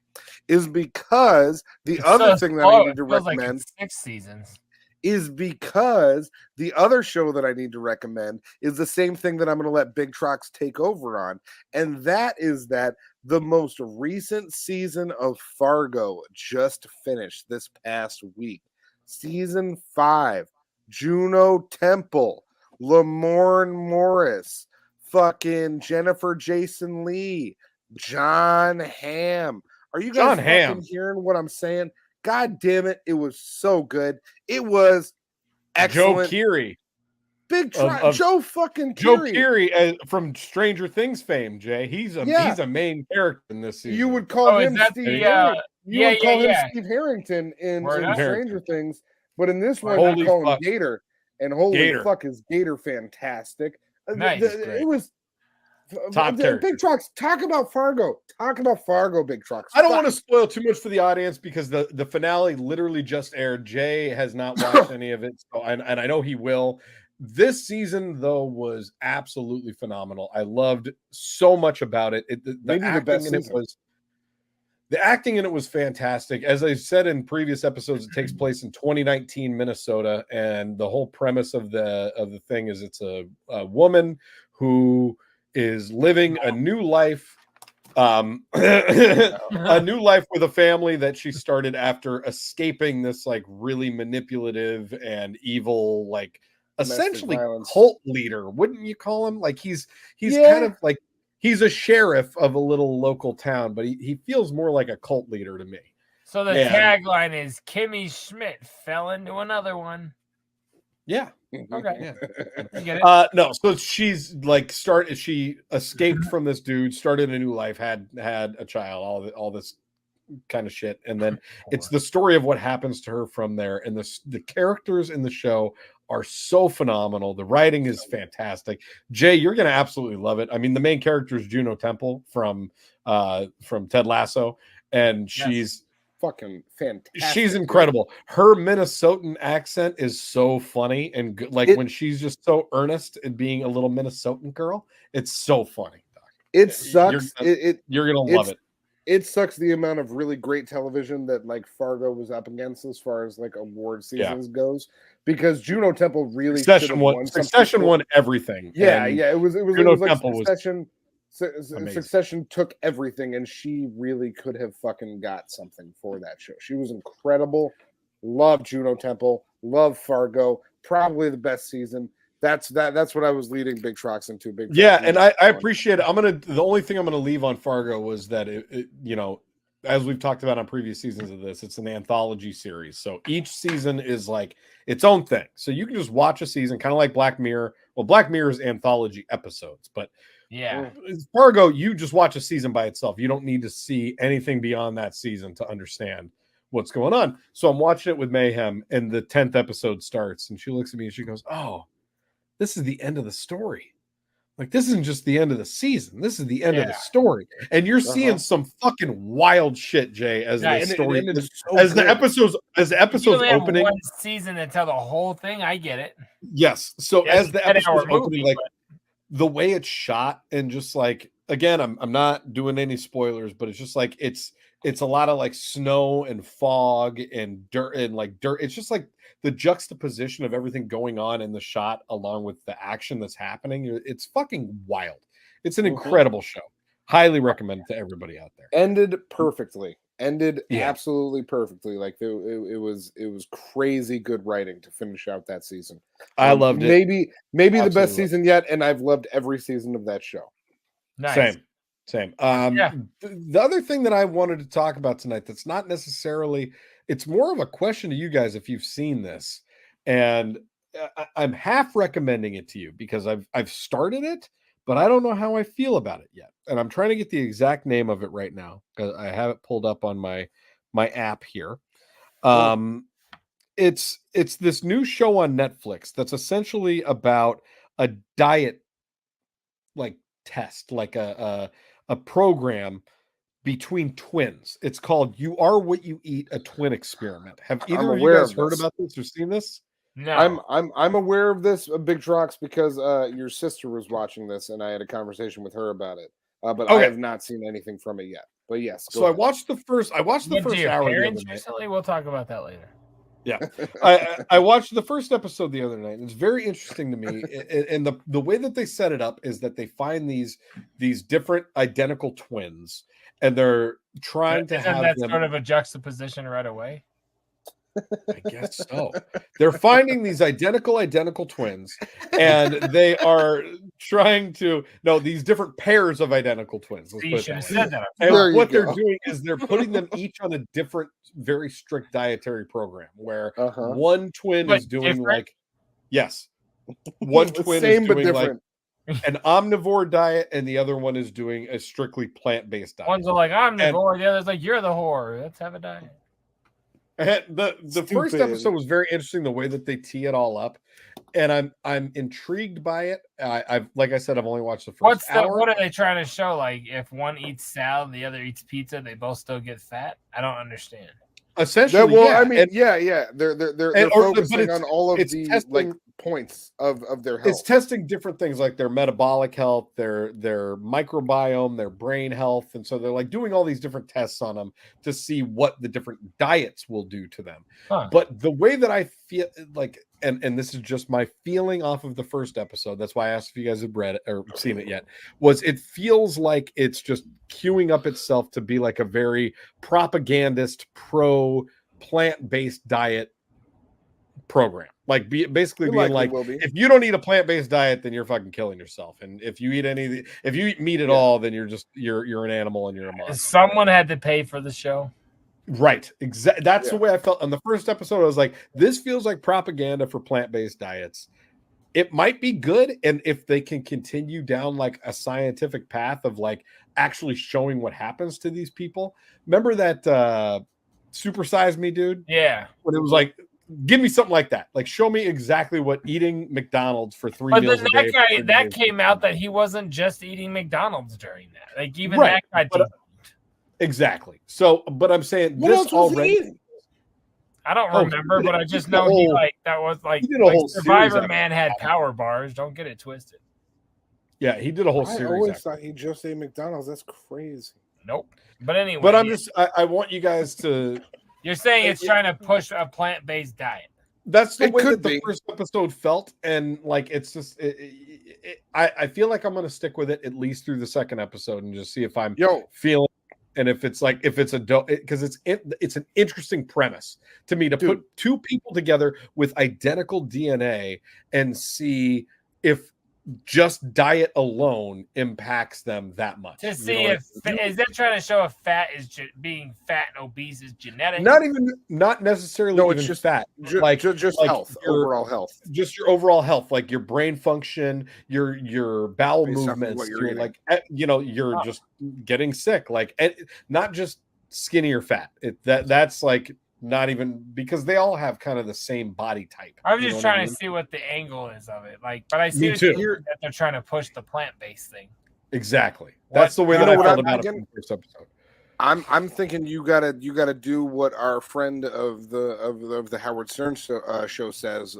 is because the It's other so thing that slow, I it need to feels like recommend it's 6 seasons. is because the other show that I need to recommend is the same thing that I'm going to let Big Trox take over on. And that is that the most recent season of Fargo just finished this past week. Season 5, Juno Temple, Lamorne Morris, fucking Jennifer Jason Leigh, John Hamm. Are you guys John Hamm. fucking hearing what I'm saying? God damn it. It was so good. It was excellent. Joe Keery. Big of Joe fucking Joe Keery. Keery from Stranger Things fame, Jay. He's a main character in this season. You would call is him that Steve the, Harrington. You would call him yeah. Steve Harrington in Word up. Stranger Things, but in this one, Holy you call fuck. him Gator. And holy Gator. fuck, is Gator fantastic. Nice. It was Top character. Big Trucks. Talk about Fargo. Talk about Fargo, Big Trucks. I don't want to spoil too much for the audience because the finale literally just aired. Jay has not watched any of it, so and I know he will. This season, though, was absolutely phenomenal. I loved so much about it. Maybe the best season. The acting in it was fantastic. As I said in previous episodes, it takes place in 2019 Minnesota, and the whole premise of the thing is it's a woman who is living a new life, a new life with a family that she started after escaping this like really manipulative and evil like essentially violence. cult leader, wouldn't you call him? Like he's Yeah. kind of like he's a sheriff of a little local town, but he feels more like a cult leader to me. So the And- tagline is Kimmy Schmidt fell into another one. Yeah. Okay. Yeah. I get it. No, so she's like she escaped from this dude, started a new life, had a child, all this kind of shit, and then it's the story of what happens to her from there. And the characters in the show are so phenomenal. The writing is fantastic. Jay, you're gonna absolutely love it. I mean, the main character is Juno Temple from Ted Lasso, and she's fucking fantastic. she's incredible. Her Minnesotan accent is so funny and good. Like when she's just so earnest and being a little Minnesotan girl, it's so funny. It sucks. You're gonna love it. It sucks the amount of really great television that like Fargo was up against as far as like award seasons goes, because Juno Temple really Succession won everything. Yeah, and it was Juno like Temple was Succession. amazing. Succession took everything, and she really could have fucking got something for that show. She was incredible. Love Juno Temple. Love Fargo. Probably the best season. That's what I was leading Big Trox into. And I appreciate it. The only thing I'm gonna leave on Fargo was that it as we've talked about on previous seasons of this, it's an anthology series. So each season is like its own thing. So you can just watch a season, kind of like Black Mirror. Well, Black Mirror is anthology episodes, but yeah, Fargo, you just watch a season by itself. You don't need to see anything beyond that season to understand what's going on. So I'm watching it with Mayhem, and the 10th episode starts, and she looks at me and she goes, "Oh, this is the end of the story. Like, this isn't just the end of the season. This is the end of the story." And you're seeing some fucking wild shit, Jay, as the story, as the episodes opening. One season to tell the whole thing. I get it. Yes. So Yeah, as the episode's movie, opening, like the way it's shot, and just like, again, I'm not doing any spoilers, but it's just like it's a lot of like snow and fog and dirt. It's just like the juxtaposition of everything going on in the shot along with the action that's happening. It's fucking wild. It's an incredible show. Highly recommend it to everybody out there. Ended perfectly. Absolutely perfectly. Like it was crazy good writing to finish out that season. I loved it. Maybe the best season yet, and I've loved every season of that show. Nice. Same. The other thing that I wanted to talk about tonight, that's not necessarily, it's more of a question to you guys if you've seen this, and I'm half recommending it to you because I've started it, but I don't know how I feel about it yet, and I'm trying to get the exact name of it right now because I have it pulled up on my app here. It's this new show on Netflix that's essentially about a diet like test, like a program between twins. It's called "You Are What You Eat," a twin experiment. Have either of you guys heard about this or seen this? No. I'm aware of this, Big Trox, because your sister was watching this, and I had a conversation with her about it. But I have not seen anything from it yet. But yes, so ahead. I watched the first hour. Recently, we'll talk about that later. Yeah, I watched the first episode the other night, and it's very interesting to me. And the way that they set it up is that they find these different identical twins, and they're trying to have that them sort of a juxtaposition right away. I guess so. They're finding these identical twins, and they are trying to these different pairs of identical twins. You should have said that. And what they're doing is they're putting them each on a different, very strict dietary program where one twin is doing one twin is doing like an omnivore diet, and the other one is doing a strictly plant-based diet. One's like omnivore, the other's like, you're the whore. Let's have a diet. The first episode was very interesting, the way that they tee it all up, and I'm intrigued by it. I've like I said, I've only watched the first hour. What are they trying to show? Like, if one eats salad, the other eats pizza, they both still get fat? I don't understand. Essentially, I mean, they're focusing on all of the testing, points of their health. It's testing different things like their metabolic health, their microbiome, their brain health, and so they're like doing all these different tests on them to see what the different diets will do to them. But the way that I feel like, and this is just my feeling off of the first episode, that's why I asked if you guys have read it or seen it yet, was it feels like it's just queuing up itself to be like a very propagandist, pro plant-based diet program. Like basically It being likely like, will be. if you don't eat a plant-based diet, then you're fucking killing yourself. And if you eat if you eat meat at all, then you're an animal and you're a monster. Someone had to pay for the show. Right. Exactly. That's the way I felt on the first episode. I was like, this feels like propaganda for plant-based diets. It might be good, and if they can continue down like a scientific path of like actually showing what happens to these people. Remember that Super Size Me dude? Yeah. When it was like, give me something like that. Like, show me exactly what eating McDonald's for 3 But meals then a that day. guy, that came out that he wasn't just eating McDonald's during that. Like even Right, that guy but- did. Exactly. So, but I'm saying What this else was he already. eating? I don't Oh, remember, he but did- I just he did a know he whole- like that was like, he did a whole series Survivor out of Man it. had power bars. Don't get it twisted. Yeah, he did a whole I series. always out of it. thought he just ate McDonald's. That's crazy. Nope. But anyway, But I'm just, I want you guys to. you're saying it's trying to push a plant-based diet. That's the It way could that the be. first episode felt, and like it's just. I feel like I'm going to stick with it at least through the second episode and just see if I'm feeling, and if it's like if it's because it's an interesting premise to me to put two people together with identical DNA and see if just diet alone impacts them that much. To You see know if is that trying to show if fat is being fat and obese is genetic? not necessarily No, even it's just fat, just like health, your- overall health. just your overall health, like your brain function, your bowel Based off of what movements, you're you're eating. like you're just getting sick, like and not just skinny or fat. That's like not even because they all have kind of the same body type. I'm You just know what trying I to mean? see what the angle is of it. Like, but I see Me what too. that they're trying to push the plant-based thing. Exactly. That's the way You that know I what felt I'm about it thinking? from the first episode. I'm thinking you gotta do what our friend of the Howard Stern show says.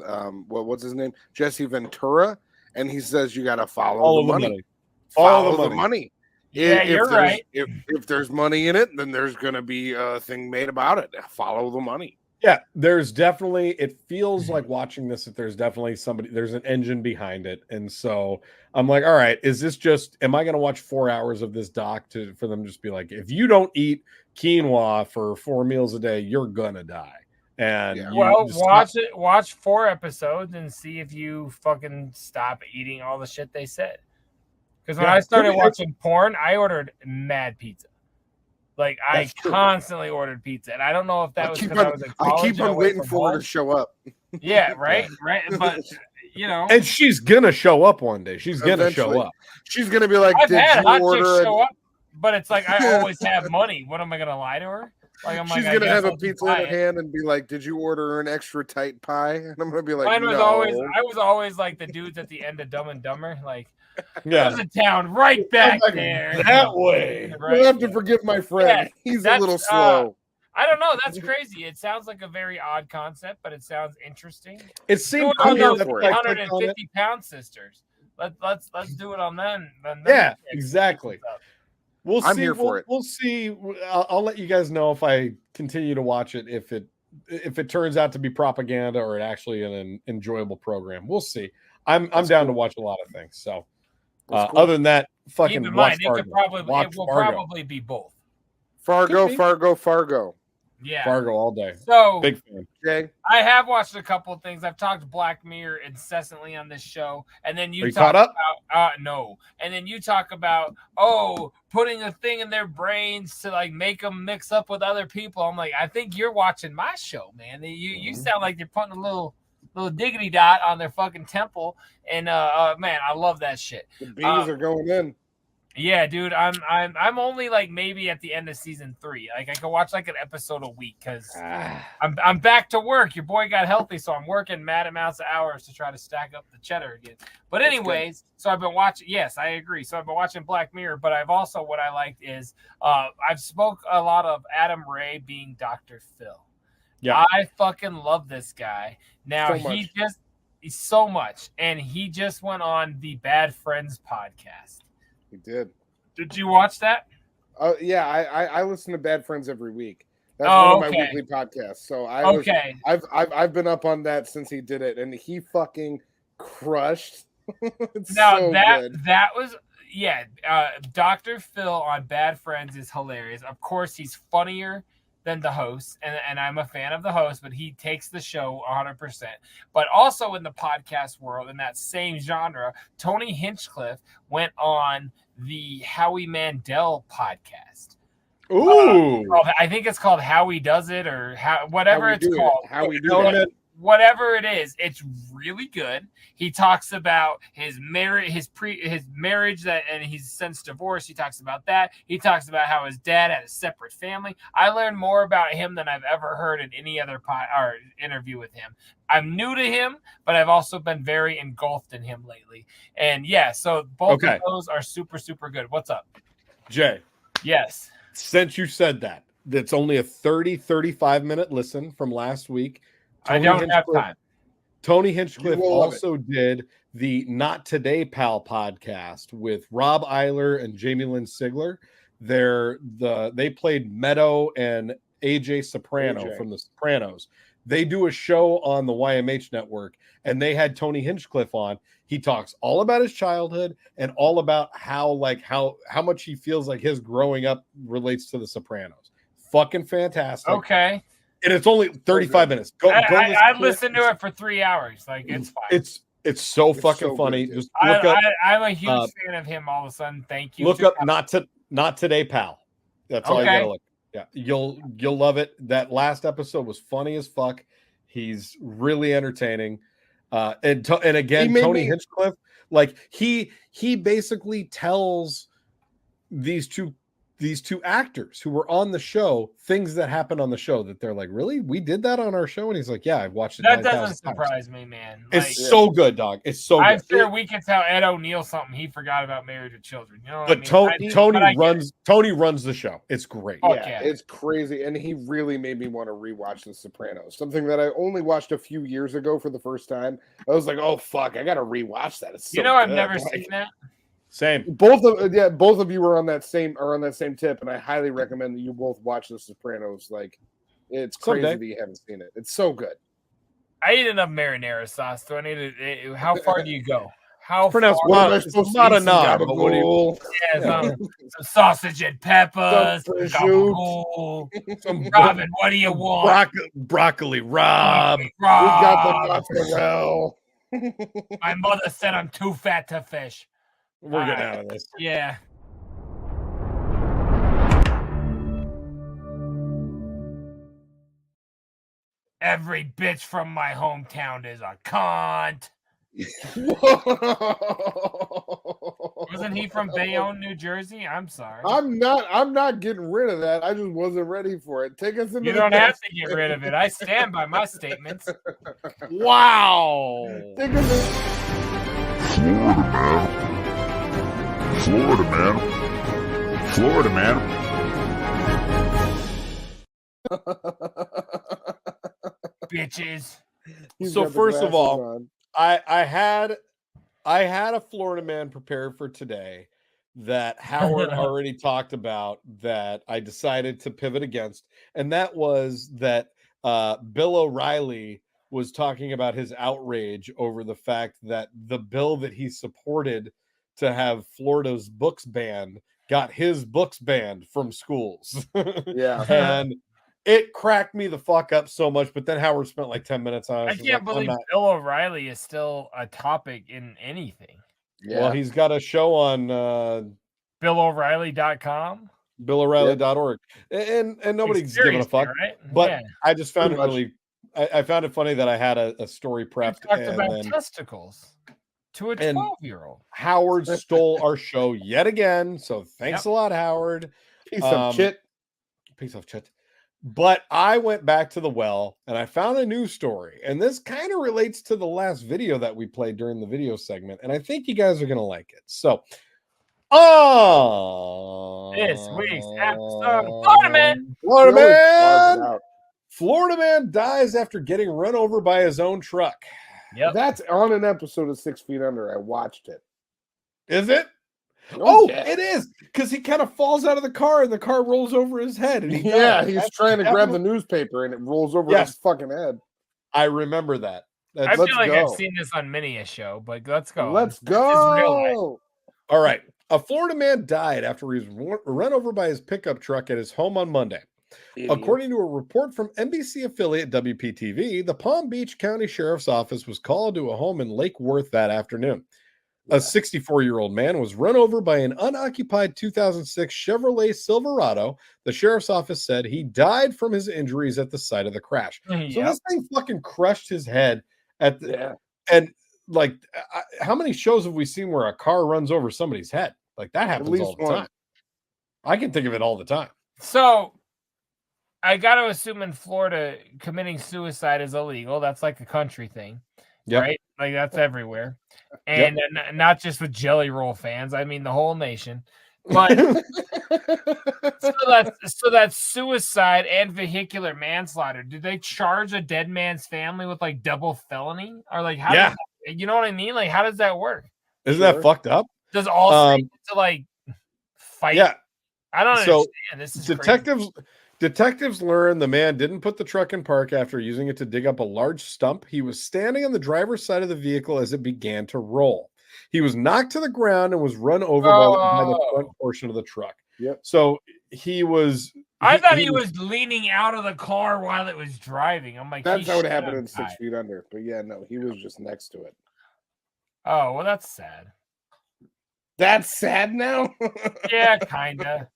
What's his name? Jesse Ventura, and he says you gotta follow the money. Follow the money. Yeah, you're right. If there's money in it, then there's gonna be a thing made about it. Follow the money. Yeah, there's definitely, it feels like watching this that there's definitely there's an engine behind it. And so I'm like, all right, is this just, am I going to watch 4 hours of this doc for them to just be like, if you don't eat quinoa for 4 meals a day, you're going to die. And watch 4 episodes and see if you fucking stop eating all the shit they said. Because when I started watching porn, I ordered mad pizza. Like I constantly ordered pizza, and I don't know if that was because I was in college. I keep on waiting for her to show up. Yeah, right. But you know, and she's gonna show up one day. She's gonna show up. She's gonna be like, I've "Did had you hot order?" chicks show up, but it's like I always have money. What am I gonna lie to her? Like I'm She's like, gonna I have guess a I'll pizza buy in it. her hand and be like, "Did you order an extra tight pie?" And I'm gonna be like, Mine was "No." I was always like the dudes at the end of Dumb and Dumber, like. Yeah. There's a town right back there. That way. Right. You'll have to forgive my friend. Yeah, He's a that's, little slow. I don't know. That's crazy. It sounds like a very odd concept, but it sounds interesting. It seemed do it on cool. those That's what I clicked on it. 150-pound sisters. Let's do it on them. Yeah, exactly. We'll I'm see. here for it. We'll see. I'll let you guys know if I continue to watch it. If it turns out to be propaganda or it actually an enjoyable program, we'll see. I'm down to watch a lot of things. So, Cool. other than that, fucking Keep in watch mind, it will Fargo. probably be both. Fargo. Yeah, Fargo all day. So Big fan. Jay, I have watched a couple of things. I've talked Black Mirror incessantly on this show, and then Are you you talk caught up? about no, and then you talk about putting a thing in their brains to like make them mix up with other people. I'm like, I think you're watching my show, man. You sound like you're putting a little diggity dot on their fucking temple, and man, I love that shit. the bees are going in. Yeah, dude, I'm only like maybe at the end of season 3. Like I can watch like an episode a week because I'm back to work. Your boy got healthy, so I'm working mad amounts of hours to try to stack up the cheddar again. But anyways, so I've been watching. Yes, I agree. So I've been watching Black Mirror, but I've also what I liked is I've spoke a lot of Adam Ray being Dr. Phil. Yeah, I fucking love this guy. Now he's so much, and he just went on the Bad Friends podcast. He did. Did you watch that? Yeah, I listen to Bad Friends every week. That's one of my weekly podcasts. So I've been up on that since he did it, and he fucking crushed. That was Dr. Phil on Bad Friends is hilarious. Of course, he's funnier than the host, and I'm a fan of the host, but he takes the show 100%. But also in the podcast world, in that same genre, Tony Hinchcliffe went on the Howie Mandel podcast. Ooh. I think it's called How He Does It, or whatever it's called. How we do it. Whatever it is, it's really good. He talks about his marriage, his marriage and he's since divorced. He talks about that. He talks about how his dad had a separate family. I learned more about him than I've ever heard in any other or interview with him. I'm new to him, but I've also been very engulfed in him lately. And yeah, so both of those are super, super good. What's up, Jay? Yes. Since you said that, that's only a 35 minute listen from last week. I don't have time. Tony Hinchcliffe also did the Not Today Pal podcast with Rob Eiler and Jamie Lynn Sigler. They played Meadow and AJ Soprano from The Sopranos. They do a show on the YMH network, and they had Tony Hinchcliffe on. He talks all about his childhood and all about how much he feels like his growing up relates to The Sopranos. Fucking fantastic. Okay. And it's only 35 minutes. I listened to it for 3 hours. Like, it's fine. It's so fucking funny. Just look up. I'm a huge fan of him. All of a sudden, thank you. Look up Not Today, Pal. That's all you gotta look. Yeah, you'll love it. That last episode was funny as fuck. He's really entertaining. And again, Tony Hinchcliffe, like he basically tells these two actors who were on the show things that happened on the show that they're like, really? We did that on our show? And he's like, yeah, I've watched it. That doesn't surprise me, man. It's so good, dog. It's so good. I'm sure we can tell Ed O'Neill something he forgot about Married with Children. You know what but I mean? Tony runs the show. It's great. Yeah, it's crazy. And he really made me want to rewatch The Sopranos, something that I only watched a few years ago for the first time. I was like, oh, fuck, I got to rewatch that. It's so good. I've never seen that. Same. Both of you are on that same tip, and I highly recommend that you both watch The Sopranos. Like, it's crazy that you haven't seen it. It's so good. I eat enough marinara sauce. Do I need to? How far do you go? How pronounced far? not enough. Some sausage and peppers. Some Robin, what do you want? Broccoli, Rob. We got the mozzarella. My mother said I'm too fat to fish. We're getting out of this. Yeah. Every bitch from my hometown is a cunt. Wasn't he from Bayonne, New Jersey? I'm sorry. I'm not getting rid of that. I just wasn't ready for it. Take us into You don't have to get rid of it. I stand by my statements. Wow. Take us Florida, man. Bitches. So first of all, I had a Florida man prepared for today that Howard already talked about that I decided to pivot against, and that was that Bill O'Reilly was talking about his outrage over the fact that the bill that he supported to have Florida's books banned got his books banned from schools. Yeah. And it cracked me the fuck up so much, but then Howard spent like 10 minutes on it. I can't believe Bill O'Reilly is still a topic in anything. Yeah. Well, he's got a show on BillO'Reilly.com. BillO'Reilly.org. And nobody's giving a fuck. Right? But yeah. I just found it really I found it funny that I had a story prepped. We talked about testicles to a 12-year-old. Howard stole our show yet again. So thanks a lot, Howard. Piece of shit. Piece of shit. But I went back to the well and I found a news story. And this kind of relates to the last video that we played during the video segment. And I think you guys are going to like it. So, this week's episode of Florida Man. Florida man dies after getting run over by his own truck. Yep. That's on an episode of 6 Feet Under. I watched it. Is it? Oh, it is. Because he kind of falls out of the car and the car rolls over his head. And he's trying to grab the newspaper and it rolls over his fucking head. I remember that. I feel like I've seen this on many a show, but let's go. Let's go. All right. A Florida man died after he was run over by his pickup truck at his home on Monday. According to a report from NBC affiliate WPTV, the Palm Beach County Sheriff's Office was called to a home in Lake Worth that afternoon. A 64-year-old man was run over by an unoccupied 2006 Chevrolet Silverado. The sheriff's office said he died from his injuries at the site of the crash. So this thing fucking crushed his head at the and like how many shows have we seen where a car runs over somebody's head? Like that happens all the time. I can think of it all the time. So I got to assume in Florida, committing suicide is illegal. That's like a country thing, right? Like that's everywhere. And not just with Jelly Roll fans. I mean, the whole nation. But so that's suicide and vehicular manslaughter. Do they charge a dead man's family with like double felony? Or like, how does that, you know what I mean? Like, how does that work? Isn't that fucked up? Does all states to like fight? Yeah. I don't understand. This is crazy. Detectives learned the man didn't put the truck in park after using it to dig up a large stump. He was standing on the driver's side of the vehicle as it began to roll. He was knocked to the ground and was run over by the front portion of the truck. So he was. I thought he was leaning out of the car while it was driving. I'm like, that's how it happened in 6 Feet Under. But yeah, no, he was just next to it. Oh, well, that's sad. That's sad now? Yeah, kinda.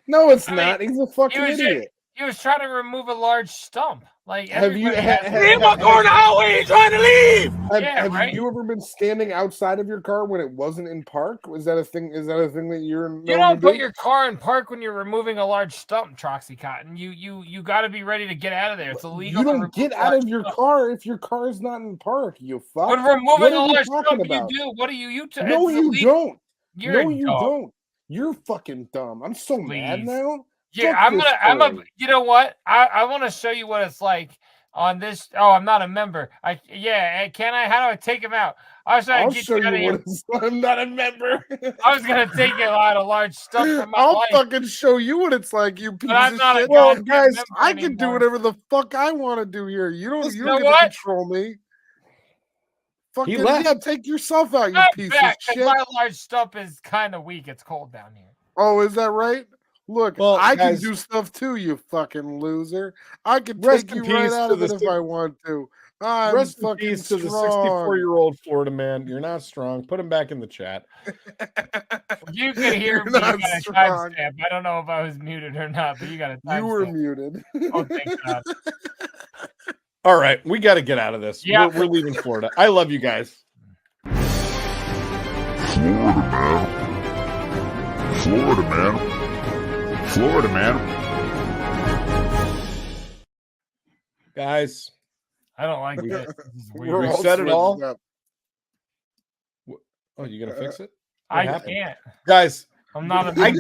No, it's not. He's a fucking idiot. He was trying to remove a large stump. Like, have you leave my car now? Where are you trying to leave? Have you ever been standing outside of your car when it wasn't in park? Is that a thing? Is that a thing that you're? You don't put your car in park when you're removing a large stump, Troxy Cotton. You got to be ready to get out of there. It's illegal. You don't get out of your car if your car is not in park. You fuck. When removing a large stump, you do. What do you? No, you don't. No, you don't. You're fucking dumb. I'm so mad now. Yeah, you know what? I want to show you what it's like on this. Oh, I'm not a member. Can I? How do I take him out? I was trying to get you out of here. I'm not a member. I was gonna take a lot of large stuff from my I'll life. fucking show you what it's like, you piece I'm of not shit. a Well, goddamn guys, member I can do anymore. whatever the fuck I want to do here. You don't know get what? to control me. Fucking take yourself out, you piece of shit. My large stump is kind of weak. It's cold down here. Oh, is that right? Look, Well, I guys, can do stuff too, you fucking loser. I can Rest take you in right peace out to of it the if I want to. I'm Rest in fucking peace to the strong. 64-year-old Florida man. You're not strong. Put him back in the chat. You could hear me. You got a timestamp. I don't know if I was muted or not, but you got a timestamp. You were muted. Oh, thank God. All right, we got to get out of this. Yeah. We're leaving Florida. I love you guys. Florida man. Florida man. Guys, I don't like this. We said it all. Oh, you gonna fix it? What happened? Can't, guys. I'm not. I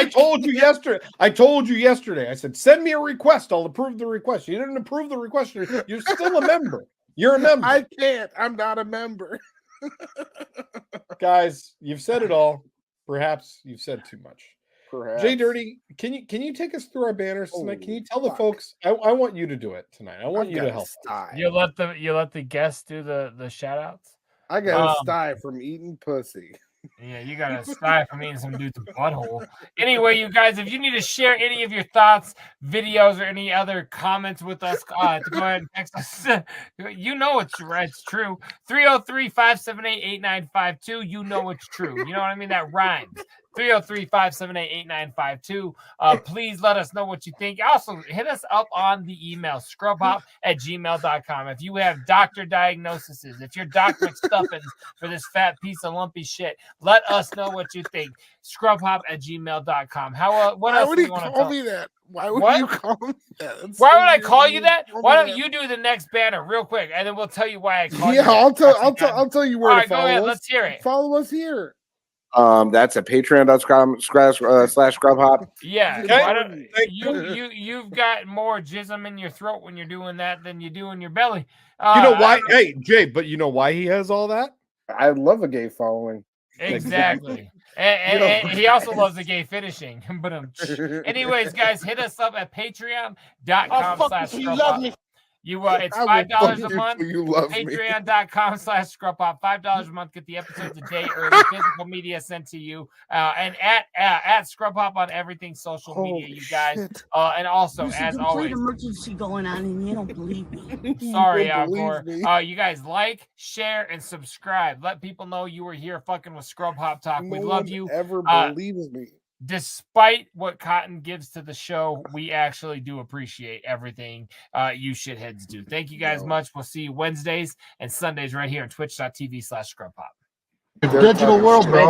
told you yesterday. I said, send me a request. I'll approve the request. You didn't approve the request. You're still a member. You're a member. I can't. I'm not a member. Guys, you've said it all. Perhaps you've said too much. Perhaps. JDirty, can you take us through our banners tonight? Can you tell the folks? I want you to do it tonight. I want you to help. You let the guests do the shout outs? I got a sty from eating pussy. Yeah, you got a sty from eating some dude's butthole. Anyway, you guys, if you need to share any of your thoughts, videos, or any other comments with us, go ahead and text us. You know it's true. 303-578-8952. You know it's true. You know what I mean? That rhymes. 303-578-8952. Please let us know what you think. Also, hit us up on the email, scrubhop@gmail.com. If you have doctor diagnoses, if you're Dr. McStuffins for this fat piece of lumpy shit, let us know what you think. Scrubhop@gmail.com. What else would do he you want to call talk? me that? Why would you call me that? Why would I call you that? Why don't you do the next banner real quick, and then we'll tell you why I call you. Yeah, that. I'll tell you where to follow go ahead. us. Let's hear it. Follow us here. That's at patreon.com/scrubhop. Yeah, Okay. you've got more jism in your throat when you're doing that than you do in your belly. You know why? Hey, Jay, but you know why he has all that? I love a gay following. Exactly. And he also loves the gay finishing. But anyways, guys, hit us up at patreon.com/scrubhop. It's I will $5 fuck a you month. till you love me. Patreon.com/ScrubPop. $5 a month. Get the episodes a day early. Physical media sent to you. And at ScrubPop on everything social media, you guys. And also, as always, emergency going on, and you don't believe me. sorry, Alcor. You guys like, share, and subscribe. Let people know you were here fucking with Scrub Hop Talk. We love you. Ever believes me? Despite what Cotton gives to the show, we actually do appreciate everything you shitheads do. Thank you guys much. We'll see you Wednesdays and Sundays right here on twitch.tv/ScrubPop. Digital world, bro.